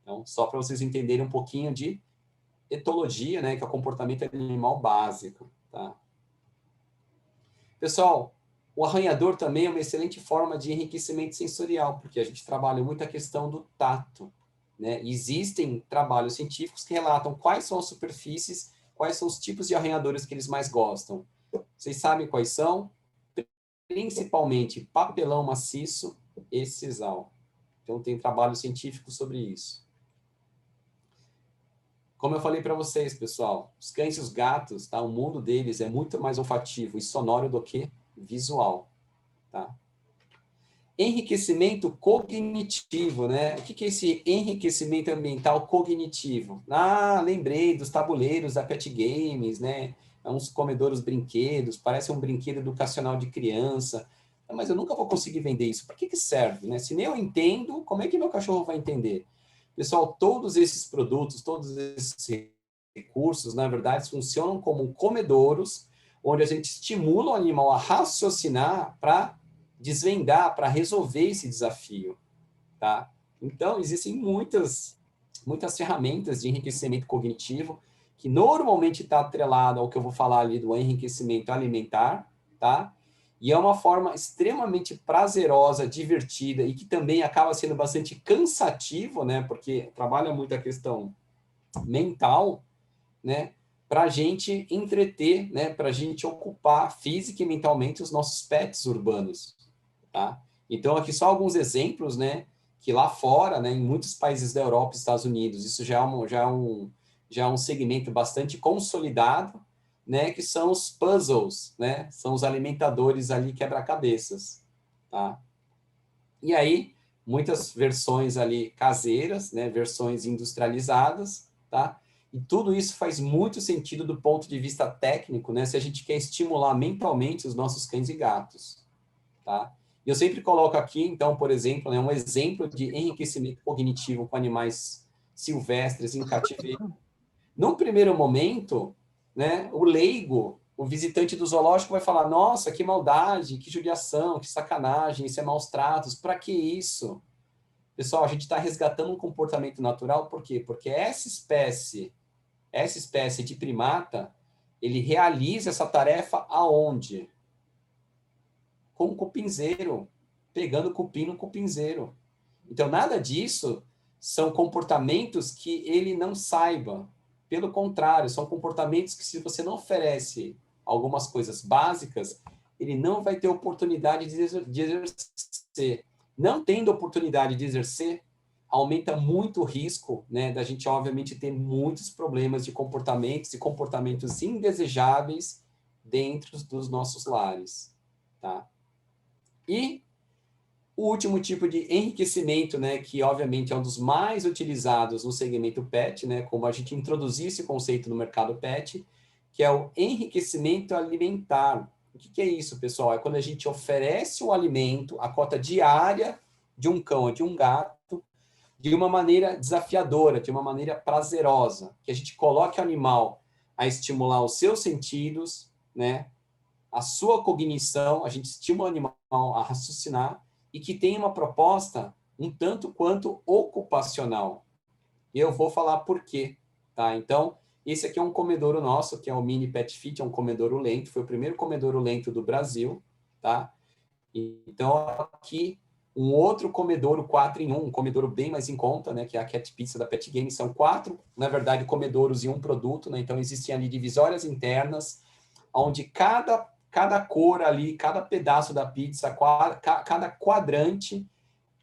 Então, só para vocês entenderem um pouquinho de etologia, né, que é o comportamento animal básico, tá? Pessoal, o arranhador também é uma excelente forma de enriquecimento sensorial, porque a gente trabalha muito a questão do tato, né? Existem trabalhos científicos que relatam quais são as superfícies, quais são os tipos de arranhadores que eles mais gostam. Vocês sabem quais são? Principalmente papelão maciço e sisal. Então, tem trabalho científico sobre isso. Como eu falei para vocês, pessoal, os cães e os gatos, tá? O mundo deles é muito mais olfativo e sonoro do que visual, tá? Enriquecimento cognitivo, né? O que é esse enriquecimento ambiental cognitivo? Lembrei dos tabuleiros da Pet Games, né? Uns comedouros brinquedos, parece um brinquedo educacional de criança. Mas eu nunca vou conseguir vender isso. Para que serve, né? Se nem eu entendo, como é que meu cachorro vai entender? Pessoal, todos esses produtos, todos esses recursos, na verdade, funcionam como comedouros, onde a gente estimula o animal a raciocinar para desvendar, para resolver esse desafio, tá? Então, existem muitas ferramentas de enriquecimento cognitivo que normalmente está atrelado ao que eu vou falar ali do enriquecimento alimentar, tá? E é uma forma extremamente prazerosa, divertida e que também acaba sendo bastante cansativo, né? Porque trabalha muito a questão mental, né? Para a gente entreter, né? Para a gente ocupar física e mentalmente os nossos pets urbanos, tá? Então, aqui só alguns exemplos, né? Que lá fora, né? Em muitos países da Europa e Estados Unidos, isso já é um segmento bastante consolidado, né? Que são os puzzles, né? São os alimentadores ali quebra-cabeças, tá? E aí, muitas versões ali caseiras, né? Versões industrializadas, tá? E tudo isso faz muito sentido do ponto de vista técnico, né? Se a gente quer estimular mentalmente os nossos cães e gatos, tá? E eu sempre coloco aqui, então, por exemplo, né, um exemplo de enriquecimento cognitivo com animais silvestres em cativeiro. Num primeiro momento, né, o leigo, o visitante do zoológico vai falar: nossa, que maldade, que judiação, que sacanagem, isso é maus tratos, para que isso? Pessoal, a gente está resgatando um comportamento natural, por quê? Porque essa espécie de primata, ele realiza essa tarefa aonde? Com o cupinzeiro, pegando cupim no cupinzeiro. Então, nada disso são comportamentos que ele não saiba. Pelo contrário, são comportamentos que, se você não oferece algumas coisas básicas, ele não vai ter oportunidade de exercer. Não tendo oportunidade de exercer, aumenta muito o risco, né, da gente, obviamente, ter muitos problemas de comportamentos e comportamentos indesejáveis dentro dos nossos lares, tá? E o último tipo de enriquecimento, né, que obviamente é um dos mais utilizados no segmento pet, né, como a gente introduzir esse conceito no mercado pet, que é o enriquecimento alimentar. O que é isso, pessoal? É quando a gente oferece o alimento, a cota diária de um cão ou de um gato, de uma maneira desafiadora, de uma maneira prazerosa, que a gente coloque o animal a estimular os seus sentidos, né, a sua cognição, a gente estimula o animal a raciocinar e que tem uma proposta um tanto quanto ocupacional. E eu vou falar por quê, tá? Então, esse aqui é um comedouro nosso, que é o Mini Pet Fit, é um comedouro lento, foi o primeiro comedouro lento do Brasil, tá? Então, aqui, um outro comedouro 4 em 1, um comedouro bem mais em conta, né, que é a Cat Pizza da Pet Game. São 4, na verdade, comedouros em um produto, né? Então, existem ali divisórias internas, onde cada cor ali, cada pedaço da pizza, cada quadrante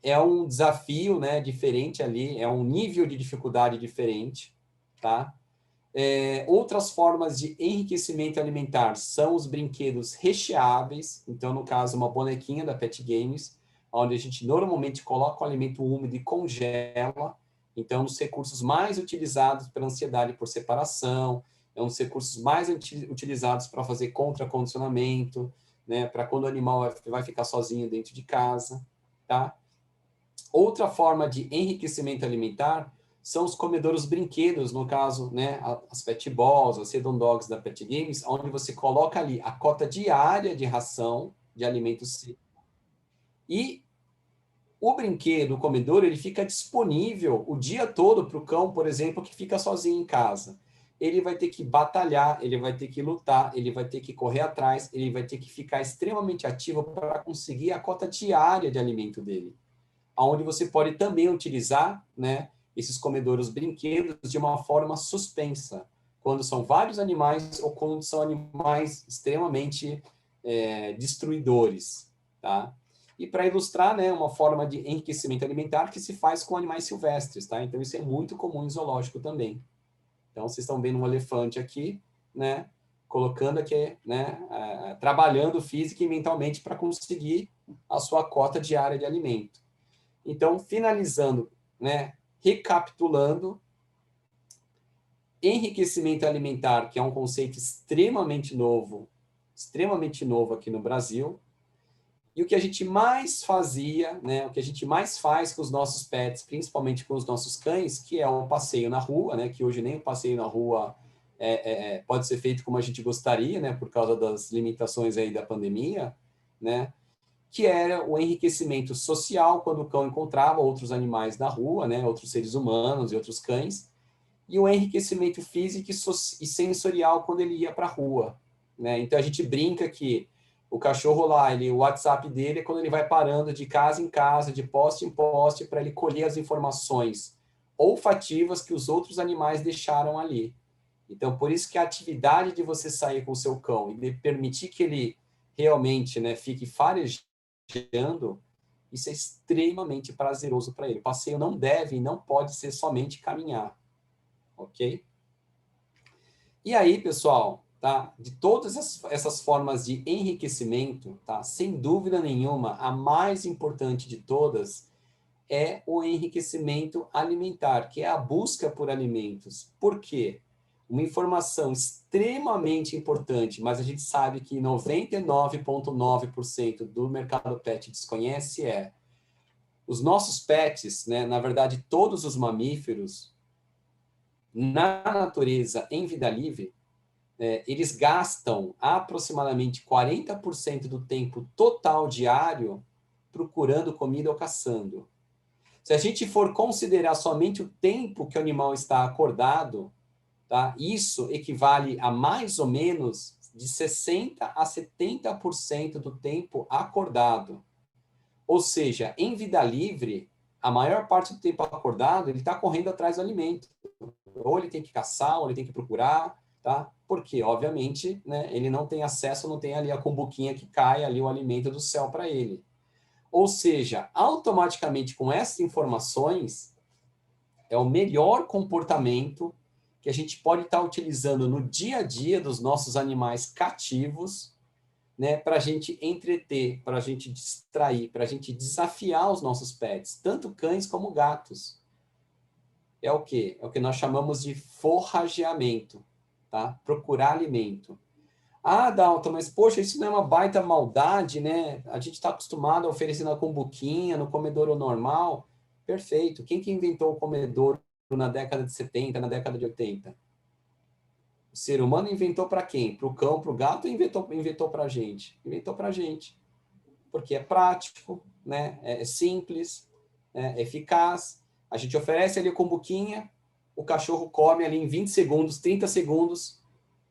é um desafio, né, diferente ali, é um nível de dificuldade diferente, tá? Outras formas de enriquecimento alimentar são os brinquedos recheáveis, então, no caso, uma bonequinha da Pet Games, onde a gente normalmente coloca o alimento úmido e congela, então, os recursos mais utilizados pela ansiedade por separação, é um dos recursos mais utilizados para fazer contracondicionamento, né, para quando o animal vai ficar sozinho dentro de casa, tá? Outra forma de enriquecimento alimentar são os comedouros brinquedos, no caso, né, as Pet Balls, as Sedon Dogs da Pet Games, onde você coloca ali a cota diária de ração de alimentos secos. E o brinquedo, o comedor, ele fica disponível o dia todo para o cão, por exemplo, que fica sozinho em casa. Ele vai ter que batalhar, ele vai ter que lutar, ele vai ter que correr atrás, ele vai ter que ficar extremamente ativo para conseguir a cota diária de alimento dele. Onde você pode também utilizar, né, esses comedouros brinquedos de uma forma suspensa, quando são vários animais ou quando são animais extremamente destruidores, tá? E para ilustrar, né, uma forma de enriquecimento alimentar que se faz com animais silvestres, tá? Então isso é muito comum em zoológico também. Então vocês estão vendo um elefante aqui, né, colocando aqui, né, trabalhando física e mentalmente para conseguir a sua cota diária de alimento. Então, finalizando, né, recapitulando, enriquecimento alimentar, que é um conceito extremamente novo aqui no Brasil, e o que a gente mais fazia, né, o que a gente mais faz com os nossos pets, principalmente com os nossos cães, que é o passeio na rua, né, que hoje nem o passeio na rua pode ser feito como a gente gostaria, né, por causa das limitações aí da pandemia, né, que era o enriquecimento social, quando o cão encontrava outros animais na rua, né, outros seres humanos e outros cães, e o enriquecimento físico e sensorial quando ele ia para a rua, né? Então, a gente brinca que o cachorro lá, o WhatsApp dele é quando ele vai parando de casa em casa, de poste em poste, para ele colher as informações olfativas que os outros animais deixaram ali. Então, por isso que a atividade de você sair com o seu cão e permitir que ele realmente, né, fique farejando, isso é extremamente prazeroso para ele. O passeio não deve e não pode ser somente caminhar, ok? E aí, pessoal, tá? De todas essas formas de enriquecimento, tá? Sem dúvida nenhuma, a mais importante de todas é o enriquecimento alimentar, que é a busca por alimentos. Por quê? Uma informação extremamente importante, mas a gente sabe que 99,9% do mercado pet desconhece os nossos pets, né, na verdade, todos os mamíferos, na natureza, em vida livre, eles gastam aproximadamente 40% do tempo total diário procurando comida ou caçando. Se a gente for considerar somente o tempo que o animal está acordado, tá? Isso equivale a mais ou menos de 60% a 70% do tempo acordado. Ou seja, em vida livre, a maior parte do tempo acordado, ele está correndo atrás do alimento. Ou ele tem que caçar, ou ele tem que procurar, tá? Porque, obviamente, né, ele não tem acesso, não tem ali a cumbuquinha que cai ali o alimento do céu para ele. Ou seja, automaticamente com essas informações, é o melhor comportamento que a gente pode estar utilizando no dia a dia dos nossos animais cativos, né, para a gente entreter, para a gente distrair, para a gente desafiar os nossos pets, tanto cães como gatos. É o quê? É o que nós chamamos de forrageamento, tá? Procurar alimento. Ah, Dalton, mas poxa, isso não é uma baita maldade, né? A gente está acostumado a oferecer na cumbuquinha, no comedouro normal. Perfeito. Quem que inventou o comedouro na década de 70, na década de 80? O ser humano inventou para quem? Para o cão, para o gato, ou inventou para a gente? Inventou para a gente. Porque é prático, né? É simples, é eficaz. A gente oferece ali a cumbuquinha, o cachorro come ali em 20 segundos, 30 segundos.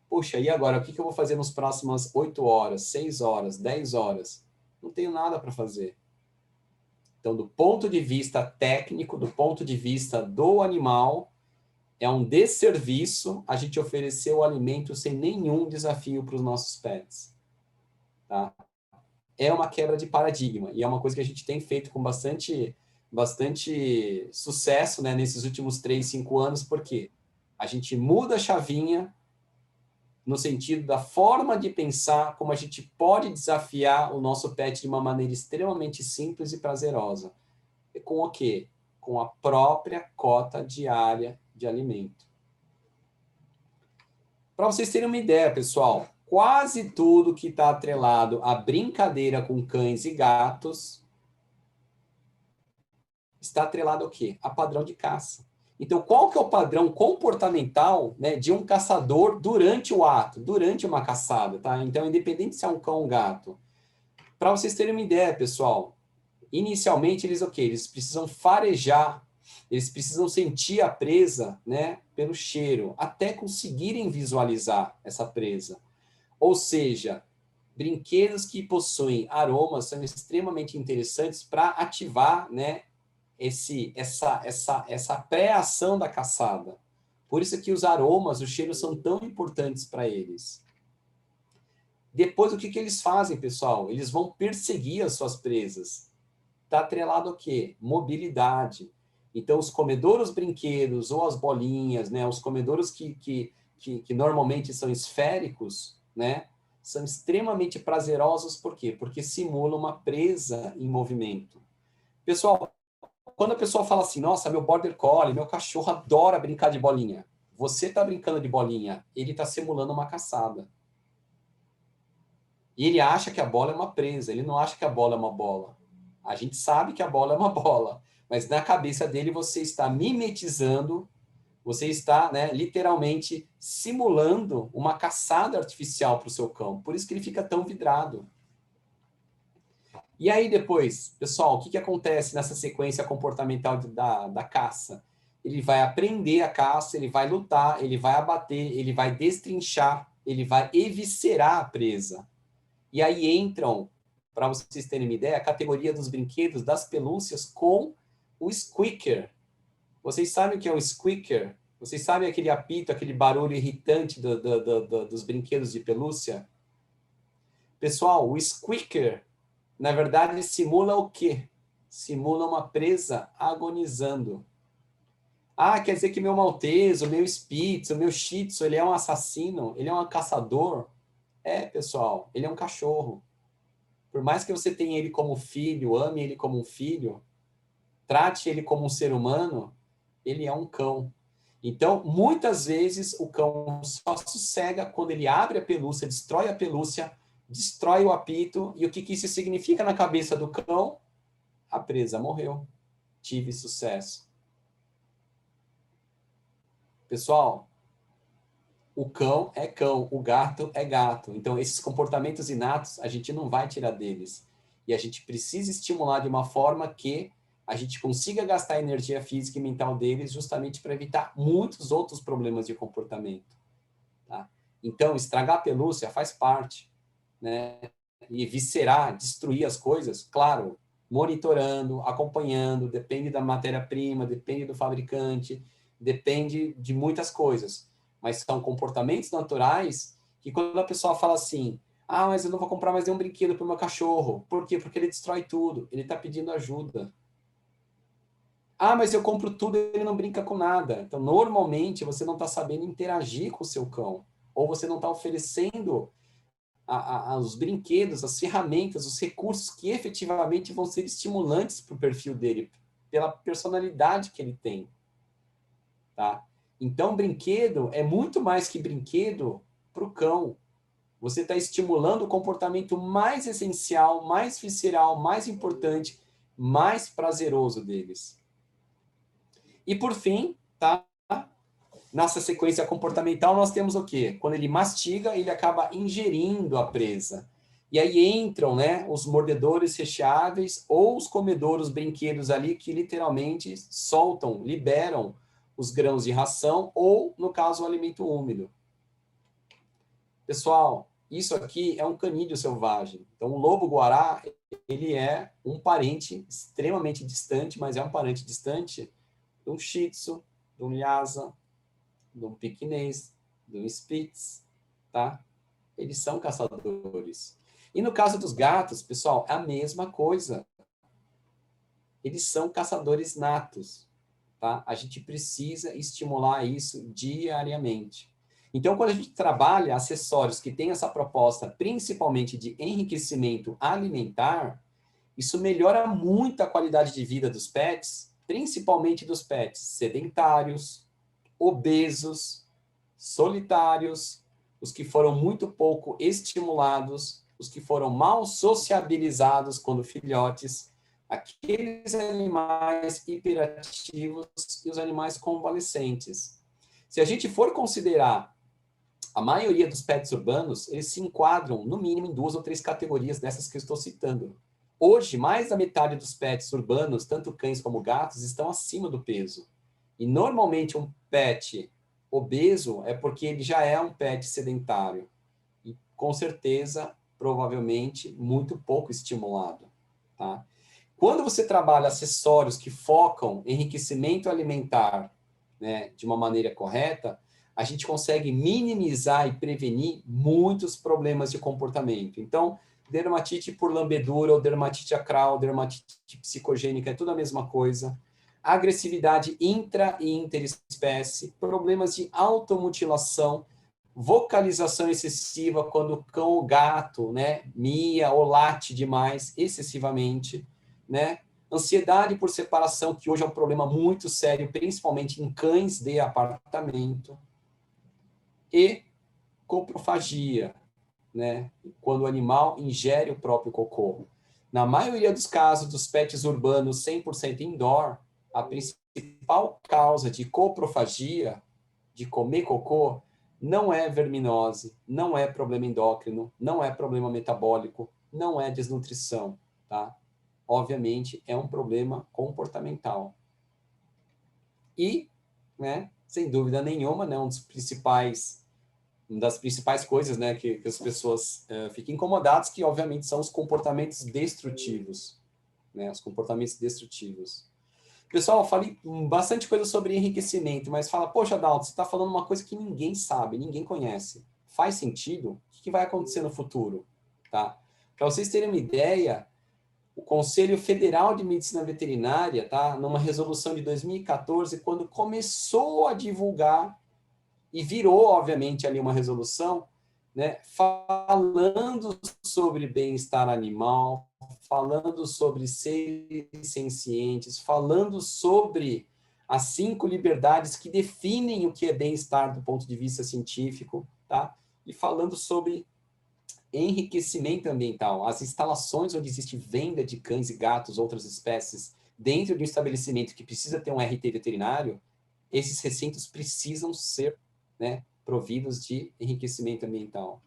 Puxa, e agora? O que eu vou fazer nas próximas 8 horas, 6 horas, 10 horas? Não tenho nada para fazer. Então, do ponto de vista técnico, do ponto de vista do animal, é um desserviço a gente oferecer o alimento sem nenhum desafio para os nossos pets. Tá? É uma quebra de paradigma e é uma coisa que a gente tem feito com bastante sucesso, né, nesses últimos 3, 5 anos, porque a gente muda a chavinha no sentido da forma de pensar como a gente pode desafiar o nosso pet de uma maneira extremamente simples e prazerosa. E com o quê? Com a própria cota diária de alimento. Para vocês terem uma ideia, pessoal, quase tudo que está atrelado à brincadeira com cães e gatos está atrelado ao quê? A padrão de caça. Então, qual que é o padrão comportamental, né, de um caçador durante o ato, durante uma caçada, tá? Então, independente se é um cão ou um gato. Para vocês terem uma ideia, pessoal, inicialmente eles o quê? Eles precisam farejar, eles precisam sentir a presa, né, pelo cheiro, até conseguirem visualizar essa presa. Ou seja, brinquedos que possuem aromas são extremamente interessantes para ativar, né, essa pré-ação da caçada. Por isso que os aromas, os cheiros são tão importantes para eles. Depois, o que eles fazem, pessoal? Eles vão perseguir as suas presas. Está atrelado ao quê? Mobilidade. Então, os comedouros brinquedos ou as bolinhas, né, os comedouros que normalmente são esféricos, né, são extremamente prazerosos. Por quê? Porque simulam uma presa em movimento. Pessoal, quando a pessoa fala assim, nossa, meu border collie, meu cachorro adora brincar de bolinha. Você está brincando de bolinha, ele está simulando uma caçada. E ele acha que a bola é uma presa, ele não acha que a bola é uma bola. A gente sabe que a bola é uma bola, mas na cabeça dele você está mimetizando, você está, né, literalmente simulando uma caçada artificial para o seu cão. Por isso que ele fica tão vidrado. E aí depois, pessoal, o que acontece nessa sequência comportamental da caça? ele vai aprender a caça, ele vai lutar, ele vai abater, ele vai destrinchar, ele vai eviscerar a presa. E aí entram, para vocês terem uma ideia, a categoria dos brinquedos, das pelúcias com o squeaker. Vocês sabem o que é o squeaker? Vocês sabem aquele apito, aquele barulho irritante dos brinquedos de pelúcia? Pessoal, o squeaker, na verdade, simula o quê? Simula uma presa agonizando. Ah, quer dizer que meu Maltese, o meu Spitz, o meu Shih Tzu, ele é um assassino? Ele é um caçador? É, pessoal, ele é um cachorro. Por mais que você tenha ele como filho, ame ele como um filho, trate ele como um ser humano, ele é um cão. Então, muitas vezes, o cão só sossega quando ele abre a pelúcia, destrói o apito, e o que isso significa na cabeça do cão? A presa morreu. Tive sucesso. Pessoal, o cão, o gato é gato. Então, esses comportamentos inatos, a gente não vai tirar deles. E a gente precisa estimular de uma forma que a gente consiga gastar a energia física e mental deles justamente para evitar muitos outros problemas de comportamento. Tá? Então, estragar a pelúcia faz parte, né? E viscerar, destruir as coisas, claro, monitorando, acompanhando, depende da matéria-prima, depende do fabricante, depende de muitas coisas. Mas são comportamentos naturais que quando a pessoa fala assim, ah, mas eu não vou comprar mais nenhum brinquedo para o meu cachorro. Por quê? Porque ele destrói tudo. Ele está pedindo ajuda. Ah, mas eu compro tudo e ele não brinca com nada. Então, normalmente, você não está sabendo interagir com o seu cão. Ou você não está oferecendo os brinquedos, as ferramentas, os recursos que efetivamente vão ser estimulantes para o perfil dele, pela personalidade que ele tem. Tá? Então, brinquedo é muito mais que brinquedo para o cão. Você está estimulando o comportamento mais essencial, mais visceral, mais importante, mais prazeroso deles. E por fim, tá? Nessa sequência comportamental, nós temos o quê? Quando ele mastiga, ele acaba ingerindo a presa. E aí entram, né, os mordedores recheáveis ou os comedouros, brinquedos ali que literalmente soltam, liberam os grãos de ração ou, no caso, o alimento úmido. Pessoal, isso aqui é um canídeo selvagem. Então, o lobo-guará, ele é um parente extremamente distante, mas é um parente distante de um shih tzu, de um lhasa, de um piquinês, de um spitz, tá? Eles são caçadores. E no caso dos gatos, pessoal, é a mesma coisa. Eles são caçadores natos, tá? A gente precisa estimular isso diariamente. Então, quando a gente trabalha acessórios que têm essa proposta, principalmente de enriquecimento alimentar, isso melhora muito a qualidade de vida dos pets, principalmente dos pets sedentários, obesos, solitários, os que foram muito pouco estimulados, os que foram mal sociabilizados quando filhotes, aqueles animais hiperativos e os animais convalescentes. Se a gente for considerar a maioria dos pets urbanos, eles se enquadram, no mínimo, em 2 ou 3 categorias dessas que eu estou citando. Hoje, mais da metade dos pets urbanos, tanto cães como gatos, estão acima do peso. E, normalmente, um pet obeso é porque ele já é um pet sedentário. E, com certeza, provavelmente, muito pouco estimulado. Tá? Quando você trabalha acessórios que focam em enriquecimento alimentar, né, de uma maneira correta, a gente consegue minimizar e prevenir muitos problemas de comportamento. Então, dermatite por lambedura ou dermatite acral, dermatite psicogênica, é tudo a mesma coisa. Agressividade intra e interespécie, problemas de automutilação, vocalização excessiva quando o cão ou gato, né, mia ou late demais, excessivamente, né? Ansiedade por separação, que hoje é um problema muito sério, principalmente em cães de apartamento. E coprofagia, né? Quando o animal ingere o próprio cocô. Na maioria dos casos dos pets urbanos 100% indoor, a principal causa de coprofagia, de comer cocô, não é verminose, não é problema endócrino, não é problema metabólico, não é desnutrição, tá? Obviamente, é um problema comportamental. E né? Sem dúvida nenhuma, né? Uma das principais coisas, né, que as pessoas ficam incomodadas, que obviamente são os comportamentos destrutivos, né? Os comportamentos destrutivos. Pessoal, eu falei bastante coisa sobre enriquecimento, mas fala, poxa, Dalton, você está falando uma coisa que ninguém sabe, ninguém conhece. Faz sentido? O que vai acontecer no futuro? Tá? Para vocês terem uma ideia, o Conselho Federal de Medicina Veterinária, tá, numa resolução de 2014, quando começou a divulgar, e virou, obviamente, ali uma resolução, né, falando sobre bem-estar animal, falando sobre seres sencientes, falando sobre as 5 liberdades que definem o que é bem-estar do ponto de vista científico, tá? E falando sobre enriquecimento ambiental, as instalações onde existe venda de cães e gatos, outras espécies, dentro de um estabelecimento que precisa ter um RT veterinário, esses recintos precisam ser, né, providos de enriquecimento ambiental.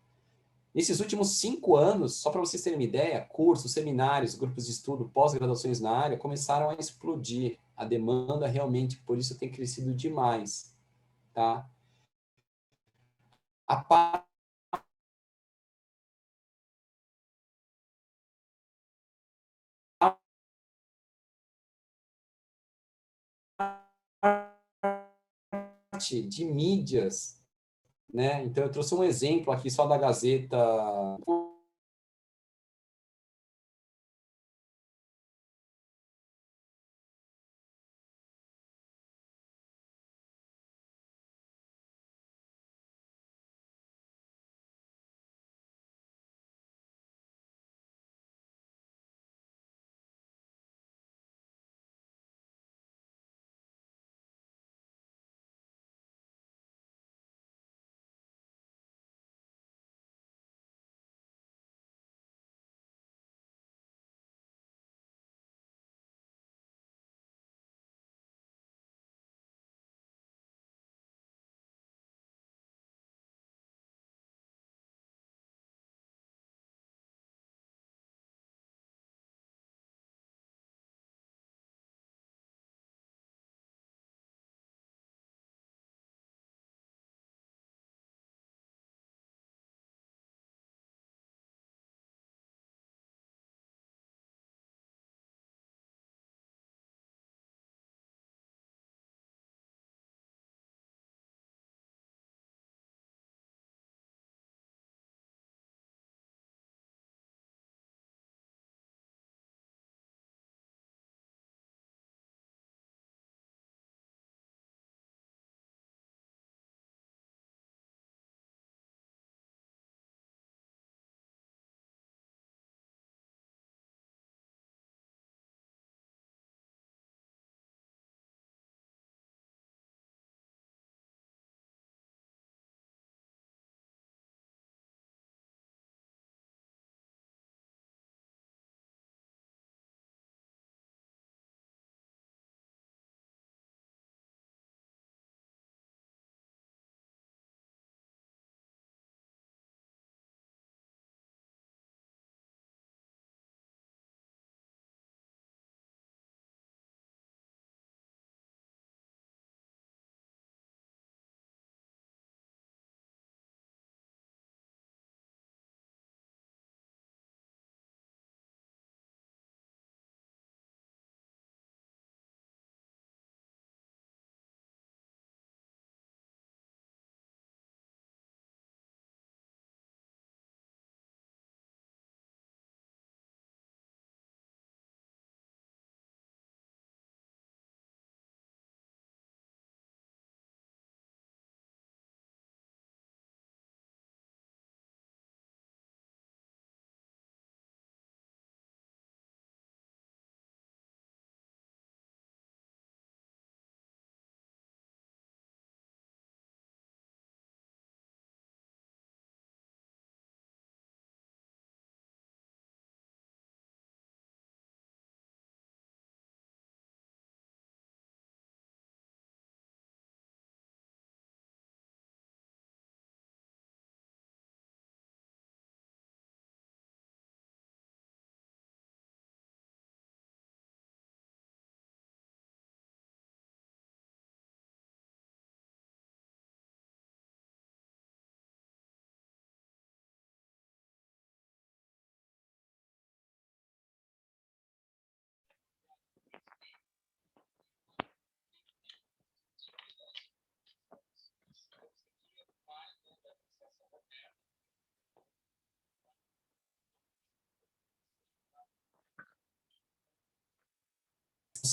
Nesses últimos 5 anos, só para vocês terem uma ideia, cursos, seminários, grupos de estudo, pós-graduações na área começaram a explodir. A demanda realmente, por isso, tem crescido demais. Tá? A parte de mídias, né? Então, eu trouxe um exemplo aqui só da Gazeta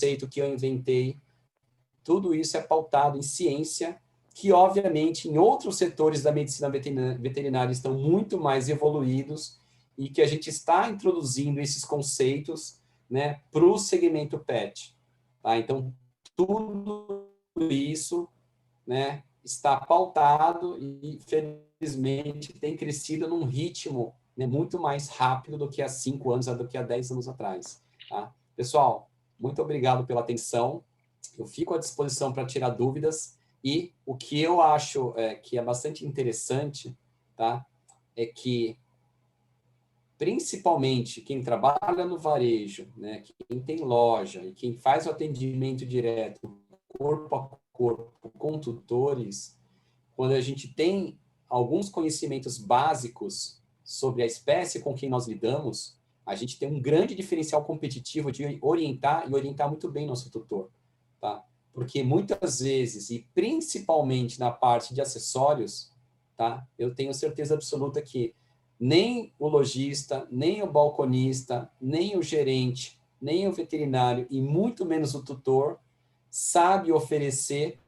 conceito que eu inventei, tudo isso é pautado em ciência, que, obviamente, em outros setores da medicina veterinária estão muito mais evoluídos e que a gente está introduzindo esses conceitos, né, para o segmento pet. Tá? Então, tudo isso, né, está pautado e, felizmente, tem crescido num ritmo, né, muito mais rápido do que há 5 anos, do que há 10 anos atrás. Tá? Pessoal, muito obrigado pela atenção. Eu fico à disposição para tirar dúvidas. E o que eu acho que é bastante interessante, tá, é que, principalmente, quem trabalha no varejo, né, quem tem loja e quem faz o atendimento direto, corpo a corpo, com tutores, quando a gente tem alguns conhecimentos básicos sobre a espécie com quem nós lidamos, a gente tem um grande diferencial competitivo de orientar, e orientar muito bem nosso tutor. Tá? Porque muitas vezes, e principalmente na parte de acessórios, tá? Eu tenho certeza absoluta que nem o lojista, nem o balconista, nem o gerente, nem o veterinário, e muito menos o tutor, sabe oferecer,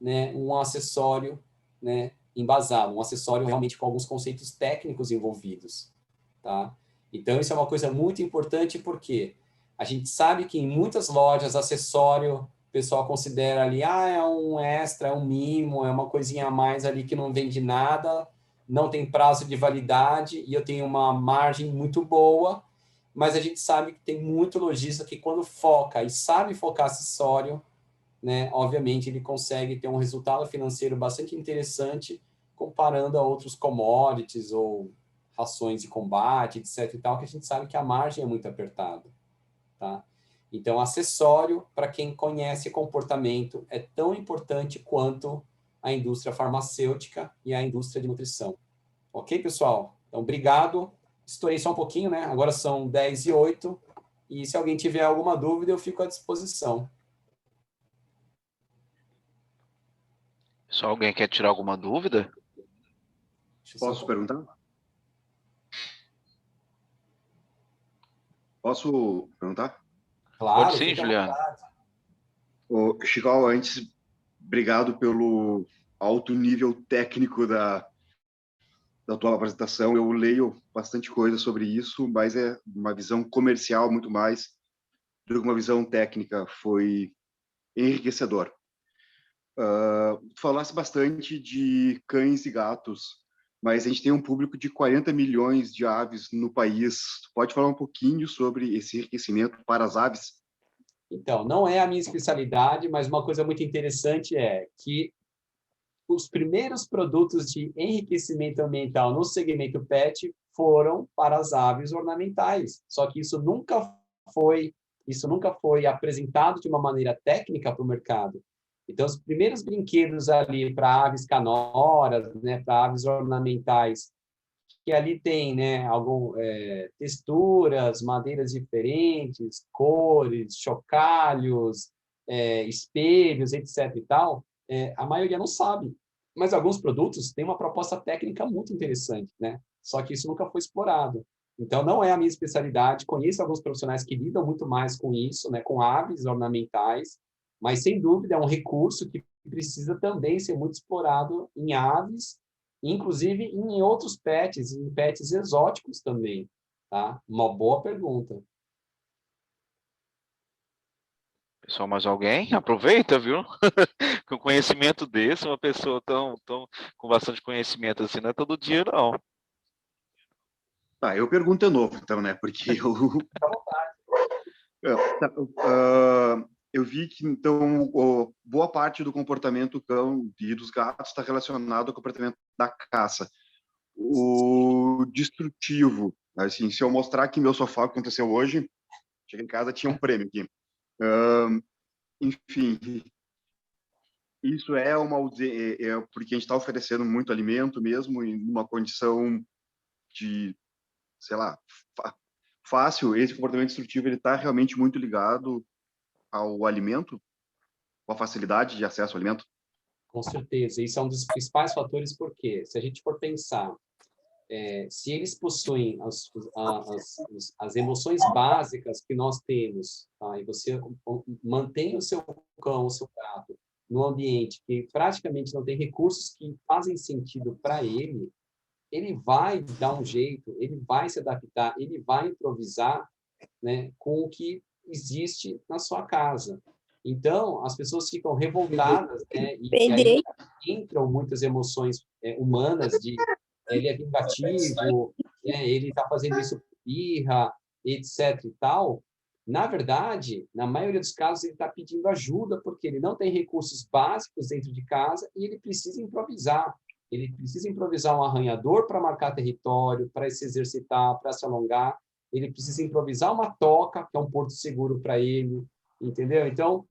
né, um acessório, né, embasado, um acessório realmente com alguns conceitos técnicos envolvidos. Tá? Então, isso é uma coisa muito importante, porque a gente sabe que em muitas lojas, acessório, o pessoal considera ali, é um extra, é um mimo, é uma coisinha a mais ali que não vende nada, não tem prazo de validade, e eu tenho uma margem muito boa, mas a gente sabe que tem muito lojista que, quando foca e sabe focar acessório, né, obviamente ele consegue ter um resultado financeiro bastante interessante comparando a outros commodities ou rações de combate, etc. e tal, que a gente sabe que a margem é muito apertada. Tá? Então, acessório, para quem conhece comportamento, é tão importante quanto a indústria farmacêutica e a indústria de nutrição. Ok, pessoal? Então, obrigado. Estourei só um pouquinho, né? Agora são 10h08. E se alguém tiver alguma dúvida, eu fico à disposição. Só alguém quer tirar alguma dúvida? Posso perguntar? Posso perguntar? Claro, Pode sim, fica à Juliano. vontade. Chico, antes, obrigado pelo alto nível técnico da tua apresentação. Eu leio bastante coisa sobre isso, mas é uma visão comercial muito mais do que uma visão técnica. Foi enriquecedor. Tu falasse bastante de cães e gatos, mas a gente tem um público de 40 milhões de aves no país. Tu pode falar um pouquinho sobre esse enriquecimento para as aves? Então, não é a minha especialidade, mas uma coisa muito interessante é que os primeiros produtos de enriquecimento ambiental no segmento pet foram para as aves ornamentais. Só que isso nunca foi apresentado de uma maneira técnica para o mercado. Então, os primeiros brinquedos ali para aves canoras, né, para aves ornamentais, que ali tem, né, texturas, madeiras diferentes, cores, chocalhos, espelhos, etc. e tal, a maioria não sabe. Mas alguns produtos têm uma proposta técnica muito interessante, né? Só que isso nunca foi explorado. Então, não é a minha especialidade. Conheço alguns profissionais que lidam muito mais com isso, né, com aves ornamentais, mas, sem dúvida, é um recurso que precisa também ser muito explorado em aves, inclusive em outros pets, em pets exóticos também. Tá? Uma boa pergunta. Pessoal, mais alguém? Aproveita, viu? Com conhecimento desse, uma pessoa tão com bastante conhecimento assim, não é todo dia, não. Tá, eu pergunto de novo, então, né? Porque eu, Fica à vontade. eu vi que, então, boa parte do comportamento do cão e dos gatos está relacionado ao comportamento da caça. O destrutivo, assim, se eu mostrar aqui meu sofá, o que aconteceu hoje, cheguei em casa, tinha um prêmio aqui. Enfim, isso é porque a gente está oferecendo muito alimento mesmo, em uma condição de, sei lá, fácil. Esse comportamento destrutivo, ele está realmente muito ligado ao alimento, com a facilidade de acesso ao alimento? Com certeza. Isso é um dos principais fatores, porque, se a gente for pensar, se eles possuem as emoções básicas que nós temos, tá? E você mantém o seu cão, o seu gato, num ambiente que praticamente não tem recursos que fazem sentido para ele vai dar um jeito, ele vai se adaptar, ele vai improvisar, né, com o que existe na sua casa. Então, as pessoas ficam revoltadas, né, e aí entram muitas emoções humanas de ele é vingativo, né, ele está fazendo isso por birra, etc. e tal. Na verdade, na maioria dos casos, ele está pedindo ajuda porque ele não tem recursos básicos dentro de casa e ele precisa improvisar. Ele precisa improvisar um arranhador para marcar território, para se exercitar, para se alongar. Ele precisa improvisar uma toca, que é um porto seguro para ele, entendeu? Então,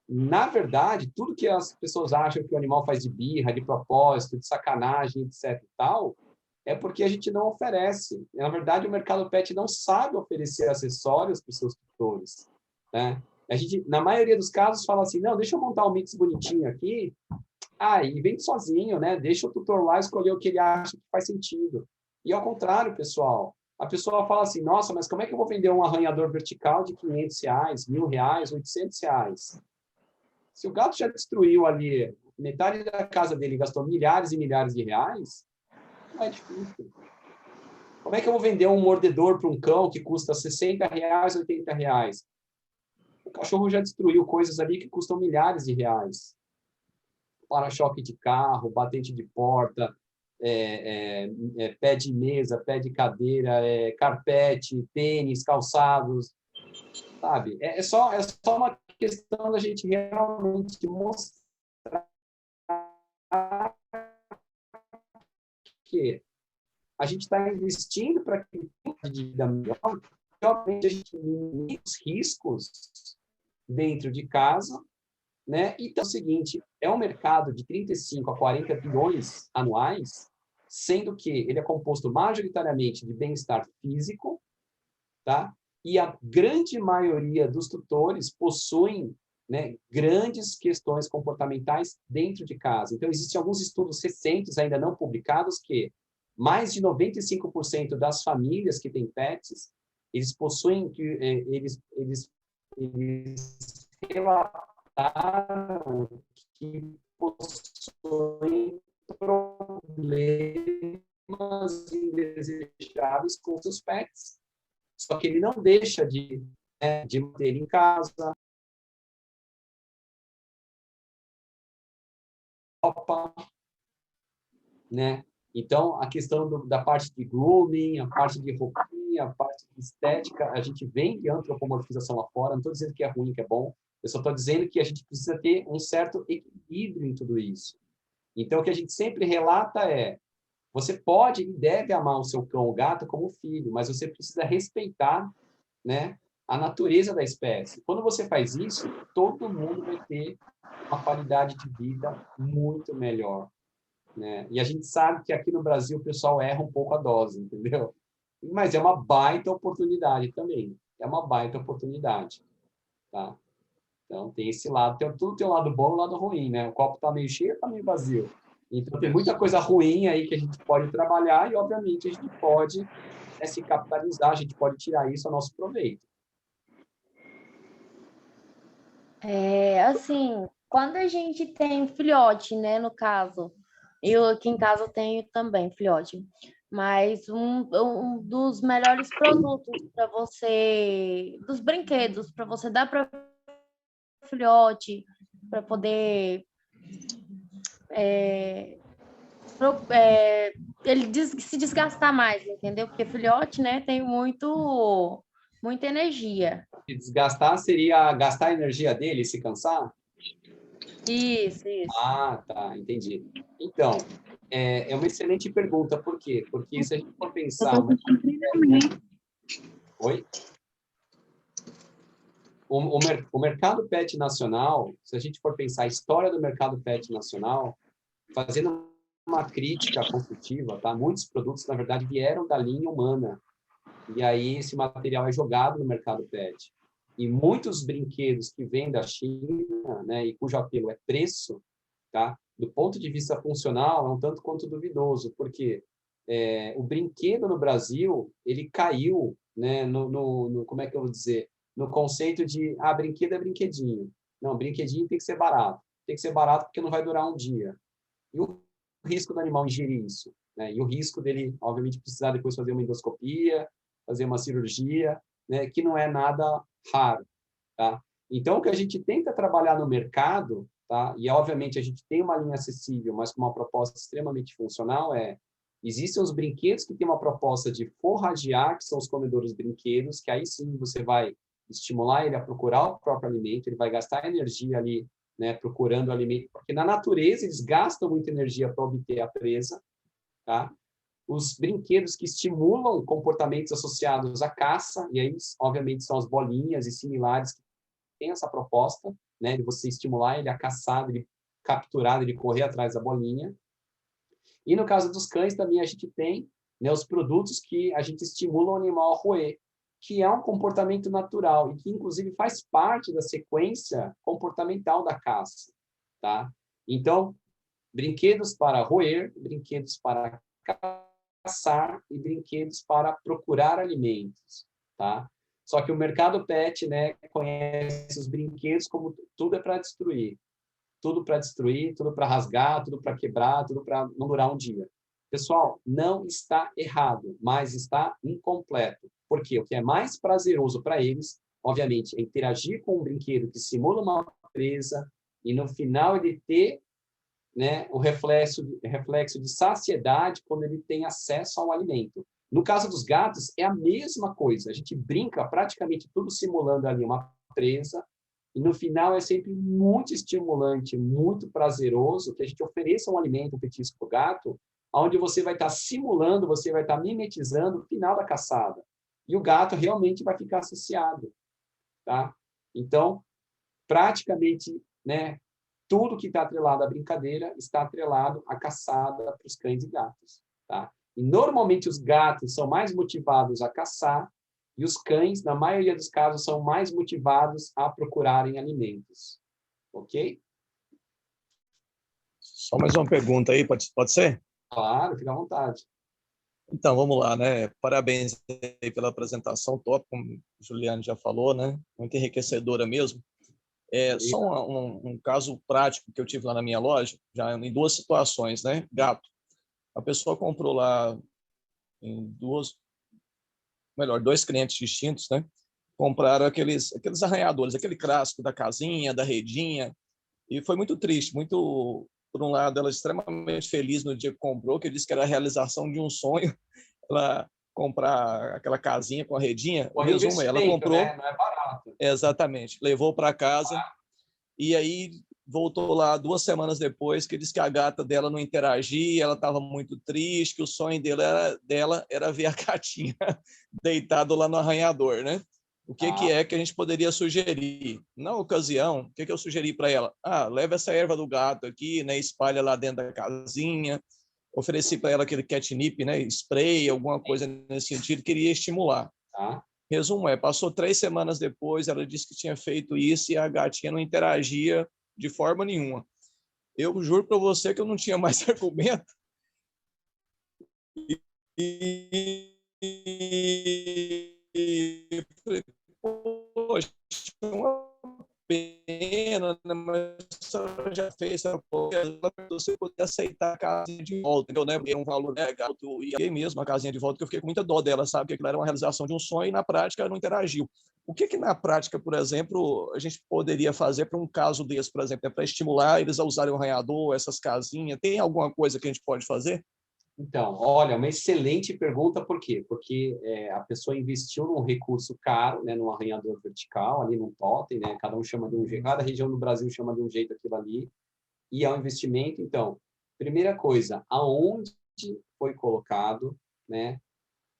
na verdade, tudo que as pessoas acham que o animal faz de birra, de propósito, de sacanagem, etc. e tal, é porque a gente não oferece. Na verdade, o mercado pet não sabe oferecer acessórios para os seus tutores, né? A gente, na maioria dos casos, fala assim, não, deixa eu montar um mix bonitinho aqui, e vem sozinho, né? Deixa o tutor lá escolher o que ele acha que faz sentido. E ao contrário, pessoal, a pessoa fala assim, nossa, mas como é que eu vou vender um arranhador vertical de R$500, R$1.000, R$800? Se o gato já destruiu ali metade da casa dele e gastou milhares e milhares de reais, não é difícil. Como é que eu vou vender um mordedor para um cão que custa R$60, R$80? O cachorro já destruiu coisas ali que custam milhares de reais. Para-choque de carro, batente de porta, pé de mesa, pé de cadeira, carpete, tênis, calçados, sabe? É só uma questão da gente realmente mostrar que a gente está investindo para que tenha uma vida melhor, e, obviamente, a gente minimiza os riscos dentro de casa, né? Então, é o seguinte, é um mercado de 35 a 40 bilhões anuais, sendo que ele é composto majoritariamente de bem-estar físico, tá? E a grande maioria dos tutores possuem, né, grandes questões comportamentais dentro de casa. Então, existem alguns estudos recentes, ainda não publicados, que mais de 95% das famílias que têm pets, eles possuem, eles relataram que possuem problemas indesejáveis com seus pets. Só que ele não deixa de manter ele em casa, né? Então, a questão da parte de grooming, a parte de roupinha, a parte de estética, a gente vem de antropomorfização lá fora. Não estou dizendo que é ruim, que é bom. Eu só estou dizendo que a gente precisa ter um certo equilíbrio em tudo isso. Então, o que a gente sempre relata é: você pode e deve amar o seu cão ou gato como filho, mas você precisa respeitar, né, a natureza da espécie. Quando você faz isso, todo mundo vai ter uma qualidade de vida muito melhor, né? E a gente sabe que aqui no Brasil o pessoal erra um pouco a dose, entendeu? Mas é uma baita oportunidade também. É uma baita oportunidade, tá? Então, tem esse lado. Tudo tem um lado bom e um lado ruim, né? O copo está meio cheio, está meio vazio. Então, tem muita coisa ruim aí que a gente pode trabalhar e, obviamente, a gente pode se capitalizar, a gente pode tirar isso a nosso proveito. Assim, quando a gente tem filhote, né, no caso, eu aqui em casa eu tenho também filhote, mas um dos melhores produtos para você, dos brinquedos, para você dar para filhote, para poder ele se desgastar mais, entendeu? Porque filhote, né, tem muita energia. E desgastar seria gastar a energia dele, se cansar? Isso. Ah, tá, entendi. Então, é uma excelente pergunta. Por quê? Porque se a gente for pensar... Oi? O mercado pet nacional, se a gente for pensar a história do mercado pet nacional, fazendo uma crítica construtiva, tá? Muitos produtos, na verdade, vieram da linha humana. E aí esse material é jogado no mercado pet. E muitos brinquedos que vêm da China, né, e cujo apelo é preço, tá? Do ponto de vista funcional, é um tanto quanto duvidoso. Por quê? o brinquedo no Brasil, ele caiu, né, como é que eu vou dizer? No conceito de, brinquedo é brinquedinho. Não, brinquedinho tem que ser barato. Tem que ser barato porque não vai durar um dia. E o risco do animal ingerir isso, né? E o risco dele, obviamente, precisar depois fazer uma endoscopia, fazer uma cirurgia, né? Que não é nada raro, tá? Então, o que a gente tenta trabalhar no mercado, tá? E, obviamente, a gente tem uma linha acessível, mas com uma proposta extremamente funcional, existem os brinquedos que têm uma proposta de forragear, que são os comedouros brinquedos, que aí sim você vai estimular ele a procurar o próprio alimento, ele vai gastar energia ali, né, procurando o alimento, porque na natureza eles gastam muita energia para obter a presa, tá? Os brinquedos que estimulam comportamentos associados à caça, e aí, obviamente, são as bolinhas e similares que têm essa proposta, né, de você estimular ele a caçar, ele capturar, ele correr atrás da bolinha. E no caso dos cães também a gente tem, né, os produtos que a gente estimula o animal a roer, que é um comportamento natural e que, inclusive, faz parte da sequência comportamental da caça, tá? Então, brinquedos para roer, brinquedos para caçar e brinquedos para procurar alimentos, tá? Só que o mercado pet, né, conhece os brinquedos como tudo é para destruir. Tudo para destruir, tudo para rasgar, tudo para quebrar, tudo para não durar um dia. Pessoal, não está errado, mas está incompleto. Porque o que é mais prazeroso para eles, obviamente, é interagir com um brinquedo que simula uma presa e no final ele ter, né, o reflexo de saciedade quando ele tem acesso ao alimento. No caso dos gatos, é a mesma coisa. A gente brinca praticamente tudo simulando ali uma presa e no final é sempre muito estimulante, muito prazeroso que a gente ofereça um alimento, um petisco para o gato, onde você vai estar simulando, você vai estar mimetizando o final da caçada. E o gato realmente vai ficar associado, tá? Então, praticamente, né, tudo que está atrelado à brincadeira está atrelado à caçada para os cães e gatos, tá? E normalmente os gatos são mais motivados a caçar e os cães, na maioria dos casos, são mais motivados a procurarem alimentos. Ok? Só mais uma pergunta aí, pode ser? Claro, fica à vontade. Então, vamos lá, né? Parabéns aí pela apresentação top, como o Juliano já falou, né? Muito enriquecedora mesmo. Só um caso prático que eu tive lá na minha loja, já em duas situações, né? Gato. A pessoa comprou lá em dois clientes distintos, né? Compraram aqueles arranhadores, aquele clássico da casinha, da redinha, e foi muito triste, muito, por um lado, ela extremamente feliz no dia que comprou, que disse que era a realização de um sonho, ela comprar aquela casinha com a redinha. O Resumo, ela comprou, né? Não é barato. exatamente, levou para casa, e aí voltou lá 2 semanas depois, que disse que a gata dela não interagia, ela estava muito triste, que o sonho dela era ver a gatinha deitado lá no arranhador, né? O que é que a gente poderia sugerir? Na ocasião, o que eu sugeri para ela? Leva essa erva do gato aqui, né? Espalha lá dentro da casinha. Ofereci para ela aquele catnip, né? Spray, alguma coisa nesse sentido, queria estimular. Resumo passou 3 semanas depois, ela disse que tinha feito isso e a gatinha não interagia de forma nenhuma. Eu juro para você que eu não tinha mais argumento. Poxa, uma pena, né? Mas ela já fez você poder aceitar a casinha de volta, entendeu? Né? Um valor legal, e aí mesmo a casinha de volta, que eu fiquei com muita dó dela, sabe? Que aquilo era uma realização de um sonho e na prática ela não interagiu. O que na prática, por exemplo, a gente poderia fazer para um caso desse, por exemplo, para estimular eles a usarem o arranhador, essas casinhas? Tem alguma coisa que a gente pode fazer? Então, olha, uma excelente pergunta, por quê? Porque a pessoa investiu num recurso caro, né, num arranhador vertical, ali num totem, né, cada um chama de um jeito, cada região do Brasil chama de um jeito aquilo ali, e é um investimento. Então, primeira coisa, aonde foi colocado, né,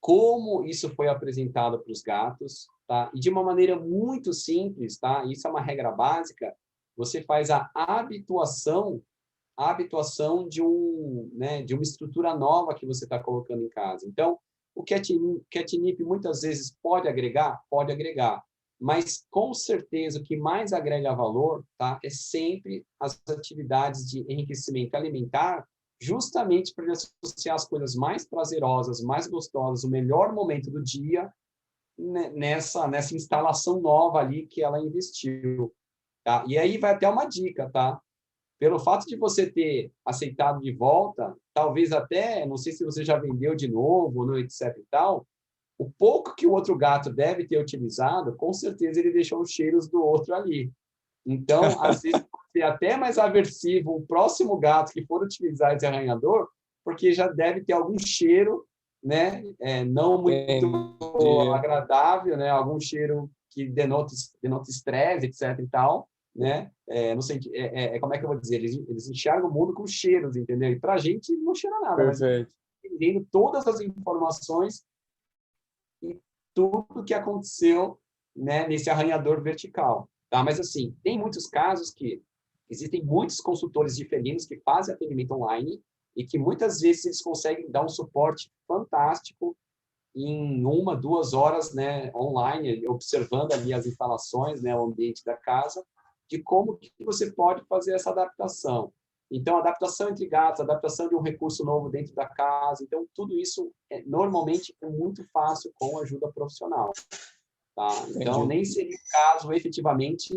como isso foi apresentado para os gatos, tá? E de uma maneira muito simples, tá? Isso é uma regra básica, você faz a habituação de de uma estrutura nova que você está colocando em casa. Então, o catnip muitas vezes pode agregar, mas com certeza o que mais agrega valor, tá, é sempre as atividades de enriquecimento alimentar justamente para ele associar as coisas mais prazerosas, mais gostosas, o melhor momento do dia, nessa instalação nova ali que ela investiu. Tá? E aí vai até uma dica, tá? Pelo fato de você ter aceitado de volta, talvez até, não sei se você já vendeu de novo, não, etc e tal, o pouco que o outro gato deve ter utilizado, com certeza ele deixou os cheiros do outro ali. Então, às vezes, você é até mais aversivo o próximo gato que for utilizar esse arranhador, porque já deve ter algum cheiro, né, não muito agradável, né, algum cheiro que denota estresse, etc e tal, né, no sentido, como é que eu vou dizer? Eles enxergam o mundo com cheiros, entendeu? E para a gente não cheira nada, Perfeito. mas entendendo todas as informações e tudo que aconteceu, né, nesse arranhador vertical. Tá? Mas, assim, tem muitos casos que existem muitos consultores de felinos que fazem atendimento online e que muitas vezes eles conseguem dar um suporte fantástico em 1, 2 horas, né, online, observando ali as instalações, né, o ambiente da casa, de como que você pode fazer essa adaptação. Então, adaptação entre gatos, adaptação de um recurso novo dentro da casa. Então, tudo isso normalmente é muito fácil com ajuda profissional. Tá? Então, nem seria o caso, efetivamente,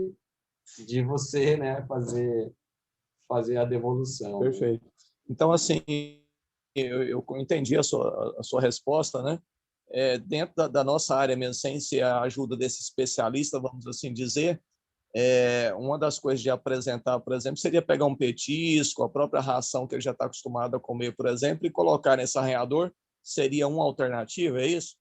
de você, né, fazer a devolução. Perfeito. Então, assim, eu entendi a sua resposta, né? Dentro da nossa área mesmo, sem ser a ajuda desse especialista, vamos assim dizer, uma das coisas de apresentar, por exemplo, seria pegar um petisco, a própria ração que ele já está acostumado a comer, por exemplo, e colocar nesse arranhador, seria uma alternativa, é isso?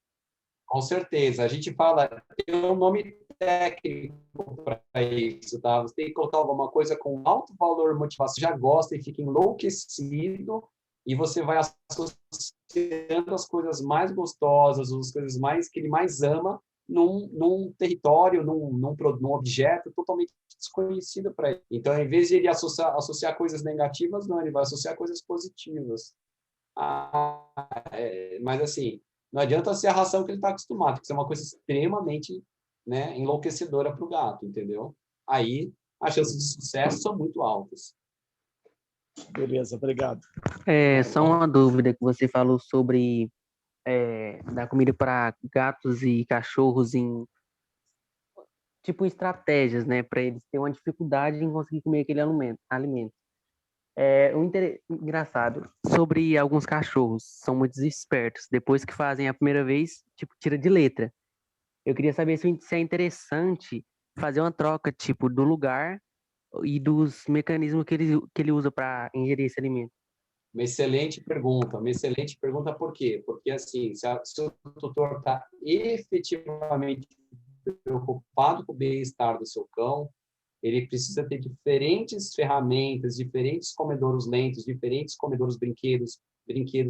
Com certeza. A gente fala, tem um nome técnico para isso, tá? Você tem que colocar alguma coisa com alto valor motivação, já gosta e fica enlouquecido, e você vai associando as coisas mais gostosas, as coisas mais que ele mais ama, num território, num objeto totalmente desconhecido para ele. Então, em vez de ele associar coisas negativas, não, ele vai associar coisas positivas. Mas, assim, não adianta ser a ração que ele está acostumado, porque isso é uma coisa extremamente, né, enlouquecedora para o gato, entendeu? Aí, as chances de sucesso são muito altas. Beleza, obrigado. Só uma dúvida que você falou sobre dar comida para gatos e cachorros em tipo estratégias, né, para eles terem uma dificuldade em conseguir comer aquele alimento. Engraçado sobre alguns cachorros, são muito espertos. Depois que fazem a primeira vez, tipo, tira de letra. Eu queria saber se é interessante fazer uma troca, tipo, do lugar e dos mecanismos que ele usa para ingerir esse alimento. Uma excelente pergunta por quê? Porque, assim, se o tutor está efetivamente preocupado com o bem-estar do seu cão, ele precisa ter diferentes ferramentas, diferentes comedouros lentos, diferentes comedouros brinquedos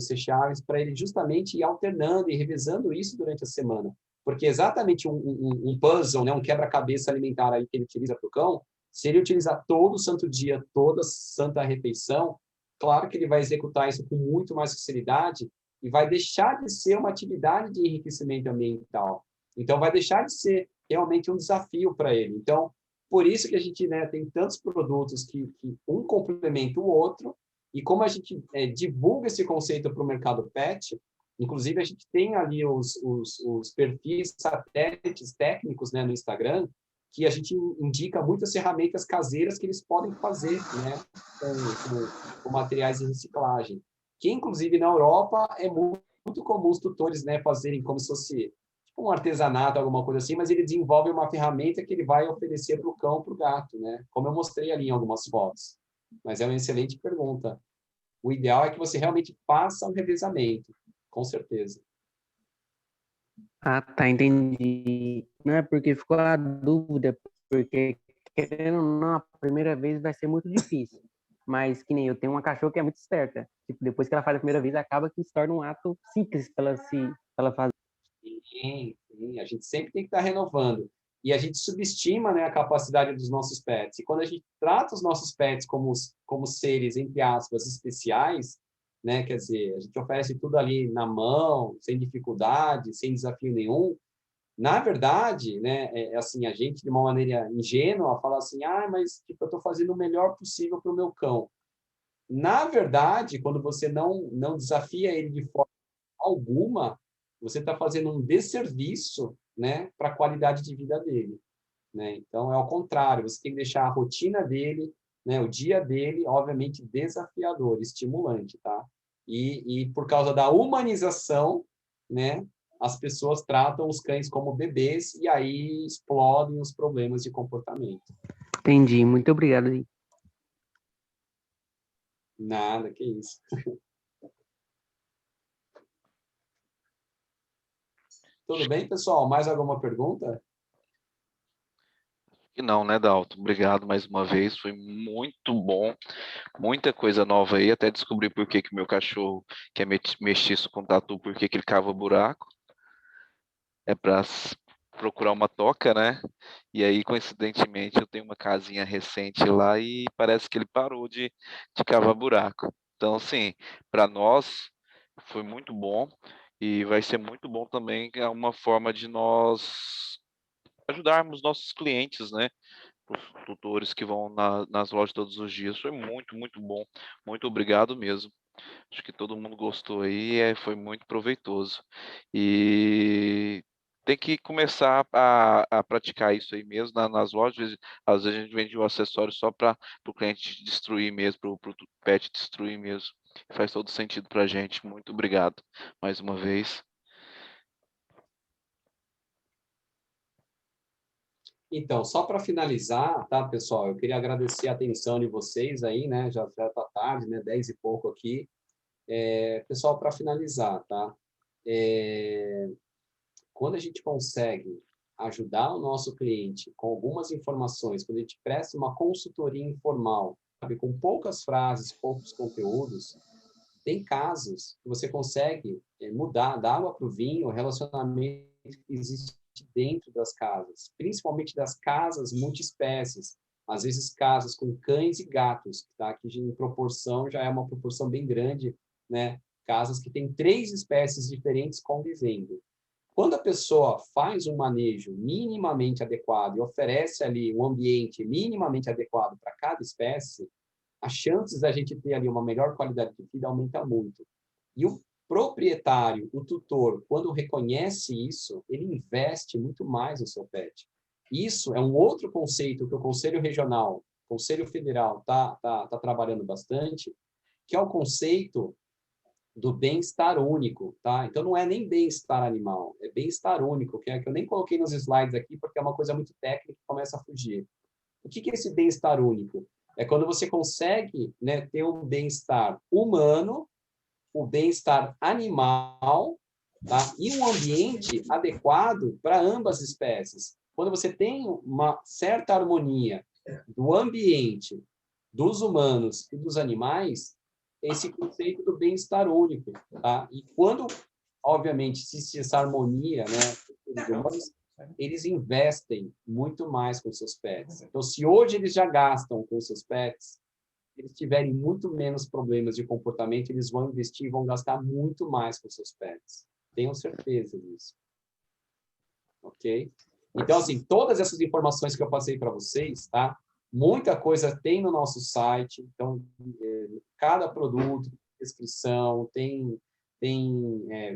fecháveis, para ele justamente ir alternando e revezando isso durante a semana. Porque exatamente um puzzle, né, um quebra-cabeça alimentar aí que ele utiliza para o cão, se ele utilizar todo santo dia, toda santa refeição, claro que ele vai executar isso com muito mais facilidade e vai deixar de ser uma atividade de enriquecimento ambiental. Então, vai deixar de ser realmente um desafio para ele. Então, por isso que a gente, né, tem tantos produtos que um complementa o outro, e como a gente divulga esse conceito para o mercado pet, inclusive a gente tem ali os perfis satélites técnicos, né, no Instagram, que a gente indica muitas ferramentas caseiras que eles podem fazer, né, com materiais de reciclagem. Que, inclusive, na Europa é muito comum os tutores, né, fazerem como se fosse um artesanato, alguma coisa assim, mas ele desenvolve uma ferramenta que ele vai oferecer para o cão, para o gato, né? Como eu mostrei ali em algumas fotos. Mas é uma excelente pergunta. O ideal é que você realmente faça um revezamento, com certeza. Ah, tá, entendi. Não é porque ficou a dúvida, porque querendo ou não, a primeira vez vai ser muito difícil. Mas que nem eu tenho uma cachorra que é muito esperta. Tipo, depois que ela faz a primeira vez, acaba que se torna um ato simples para ela fazer. Sim, a gente sempre tem que estar renovando. E a gente subestima, né, a capacidade dos nossos pets. E quando a gente trata os nossos pets como seres, entre aspas, especiais, né, quer dizer, a gente oferece tudo ali na mão, sem dificuldade, sem desafio nenhum. Na verdade, né, assim, a gente, de uma maneira ingênua, fala assim, mas tipo, eu estou fazendo o melhor possível para o meu cão. na verdade, quando você não desafia ele de forma alguma, você está fazendo um desserviço, né, para a qualidade de vida dele, né? Então, é ao contrário, você tem que deixar a rotina dele, né, o dia dele, obviamente, desafiador, estimulante, tá? E por causa da humanização, né, as pessoas tratam os cães como bebês e aí explodem os problemas de comportamento. Entendi. Muito obrigado. Nada, que isso. Tudo bem, pessoal? Mais alguma pergunta? E não, né, Dalton? Obrigado mais uma vez, foi muito bom, muita coisa nova aí, até descobri por que que meu cachorro, que é mestiço com tatu, por que que ele cava buraco. É para procurar uma toca, né? E aí, coincidentemente, eu tenho uma casinha recente lá e parece que ele parou de cavar buraco. Então, assim, para nós foi muito bom e vai ser muito bom também, é uma forma de nós ajudarmos nossos clientes, né? Os tutores que vão nas lojas todos os dias. Foi muito, muito bom. Muito obrigado mesmo. Acho que todo mundo gostou aí, foi muito proveitoso. E tem que começar a praticar isso aí mesmo nas lojas. Às vezes a gente vende o acessório só para o cliente destruir mesmo, para o pet destruir mesmo. Faz todo sentido para a gente. Muito obrigado mais uma vez. Então, só para finalizar, tá, pessoal? Eu queria agradecer a atenção de vocês aí, né? Já está tarde, né? 10 e pouco aqui. Pessoal, para finalizar, tá? Quando a gente consegue ajudar o nosso cliente com algumas informações, quando a gente presta uma consultoria informal, sabe, com poucas frases, poucos conteúdos, tem casos que você consegue mudar da água para o vinho o relacionamento que existe dentro das casas, principalmente das casas multiespécies, às vezes casas com cães e gatos, tá? Que em proporção já é uma proporção bem grande, né? Casas que têm 3 espécies diferentes convivendo. Quando a pessoa faz um manejo minimamente adequado e oferece ali um ambiente minimamente adequado para cada espécie, as chances da gente ter ali uma melhor qualidade de vida aumenta muito. E o proprietário, o tutor, quando reconhece isso, ele investe muito mais no seu pet. Isso é um outro conceito que o Conselho Regional, Conselho Federal tá trabalhando bastante, que é o conceito do bem-estar único, tá? Então não é nem bem-estar animal, é bem-estar único, que eu nem coloquei nos slides aqui porque é uma coisa muito técnica que começa a fugir. O que é esse bem-estar único? É quando você consegue, né, ter um bem-estar humano, o bem-estar animal, tá? E um ambiente adequado para ambas espécies. Quando você tem uma certa harmonia do ambiente, dos humanos e dos animais, esse conceito do bem-estar único, tá? E quando, obviamente, se essa harmonia, né, eles investem muito mais com seus pets. Então, se hoje eles já gastam com seus pets, eles tiverem muito menos problemas de comportamento, eles vão investir e vão gastar muito mais com seus pets. Tenham certeza disso. Ok? Então, assim, todas essas informações que eu passei para vocês, tá? Muita coisa tem no nosso site. Então, cada produto, descrição, tem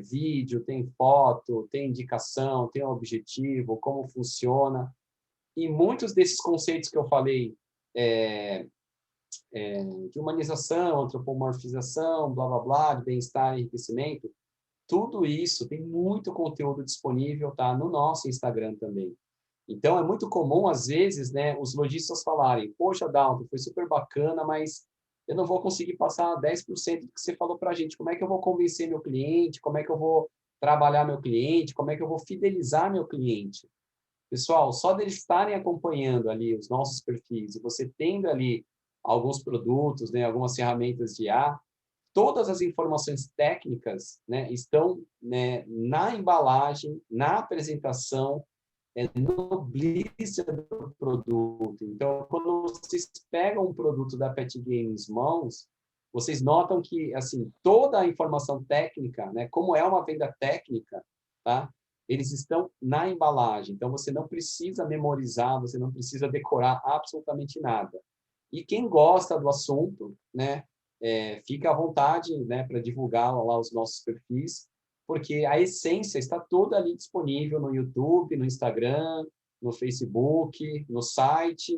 vídeo, tem foto, tem indicação, tem objetivo, como funciona. E muitos desses conceitos que eu falei, de humanização, antropomorfização, blá, blá, blá, de bem-estar e enriquecimento, tudo isso tem muito conteúdo disponível, tá? No nosso Instagram também. Então, é muito comum, às vezes, né, os lojistas falarem, poxa, Dalton, foi super bacana, mas eu não vou conseguir passar 10% do que você falou para a gente. Como é que eu vou convencer meu cliente? Como é que eu vou trabalhar meu cliente? Como é que eu vou fidelizar meu cliente? Pessoal, só deles estarem acompanhando ali os nossos perfis e você tendo ali alguns produtos, né, algumas ferramentas de IA, todas as informações técnicas, né, estão, né, na embalagem, na apresentação, no blister do produto. Então, quando vocês pegam um produto da Pet Game em mãos, vocês notam que, assim, toda a informação técnica, né, como é uma venda técnica, tá? Eles estão na embalagem. Então, você não precisa memorizar, você não precisa decorar absolutamente nada. E quem gosta do assunto, né, fica à vontade, né, para divulgar lá os nossos perfis, porque a essência está toda ali disponível no YouTube, no Instagram, no Facebook, no site,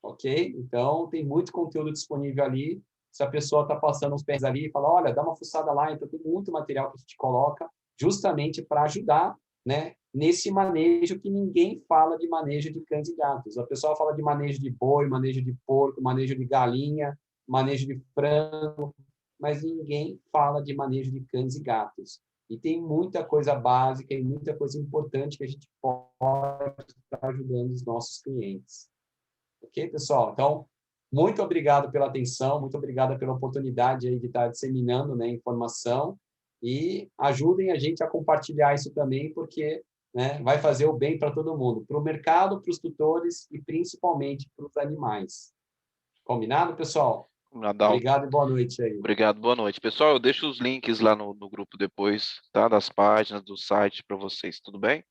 ok? Então, tem muito conteúdo disponível ali. Se a pessoa está passando uns pés ali, fala, olha, dá uma fuçada lá. Então, tem muito material que a gente coloca justamente para ajudar, né, nesse manejo que ninguém fala de manejo de cães e gatos. A pessoa fala de manejo de boi, manejo de porco, manejo de galinha, manejo de frango, mas ninguém fala de manejo de cães e gatos. E tem muita coisa básica e muita coisa importante que a gente pode estar ajudando os nossos clientes. Ok, pessoal? Então, muito obrigado pela atenção, muito obrigado pela oportunidade aí de estar disseminando, né, informação, e ajudem a gente a compartilhar isso também, porque, né, vai fazer o bem para todo mundo, para o mercado, para os tutores e principalmente para os animais. Combinado, pessoal? Adalto. Obrigado e boa noite aí. Obrigado, boa noite. Pessoal, eu deixo os links lá no grupo depois, tá? Das páginas, do site para vocês, tudo bem?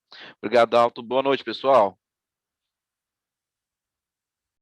Obrigado, Alto. Boa noite, pessoal.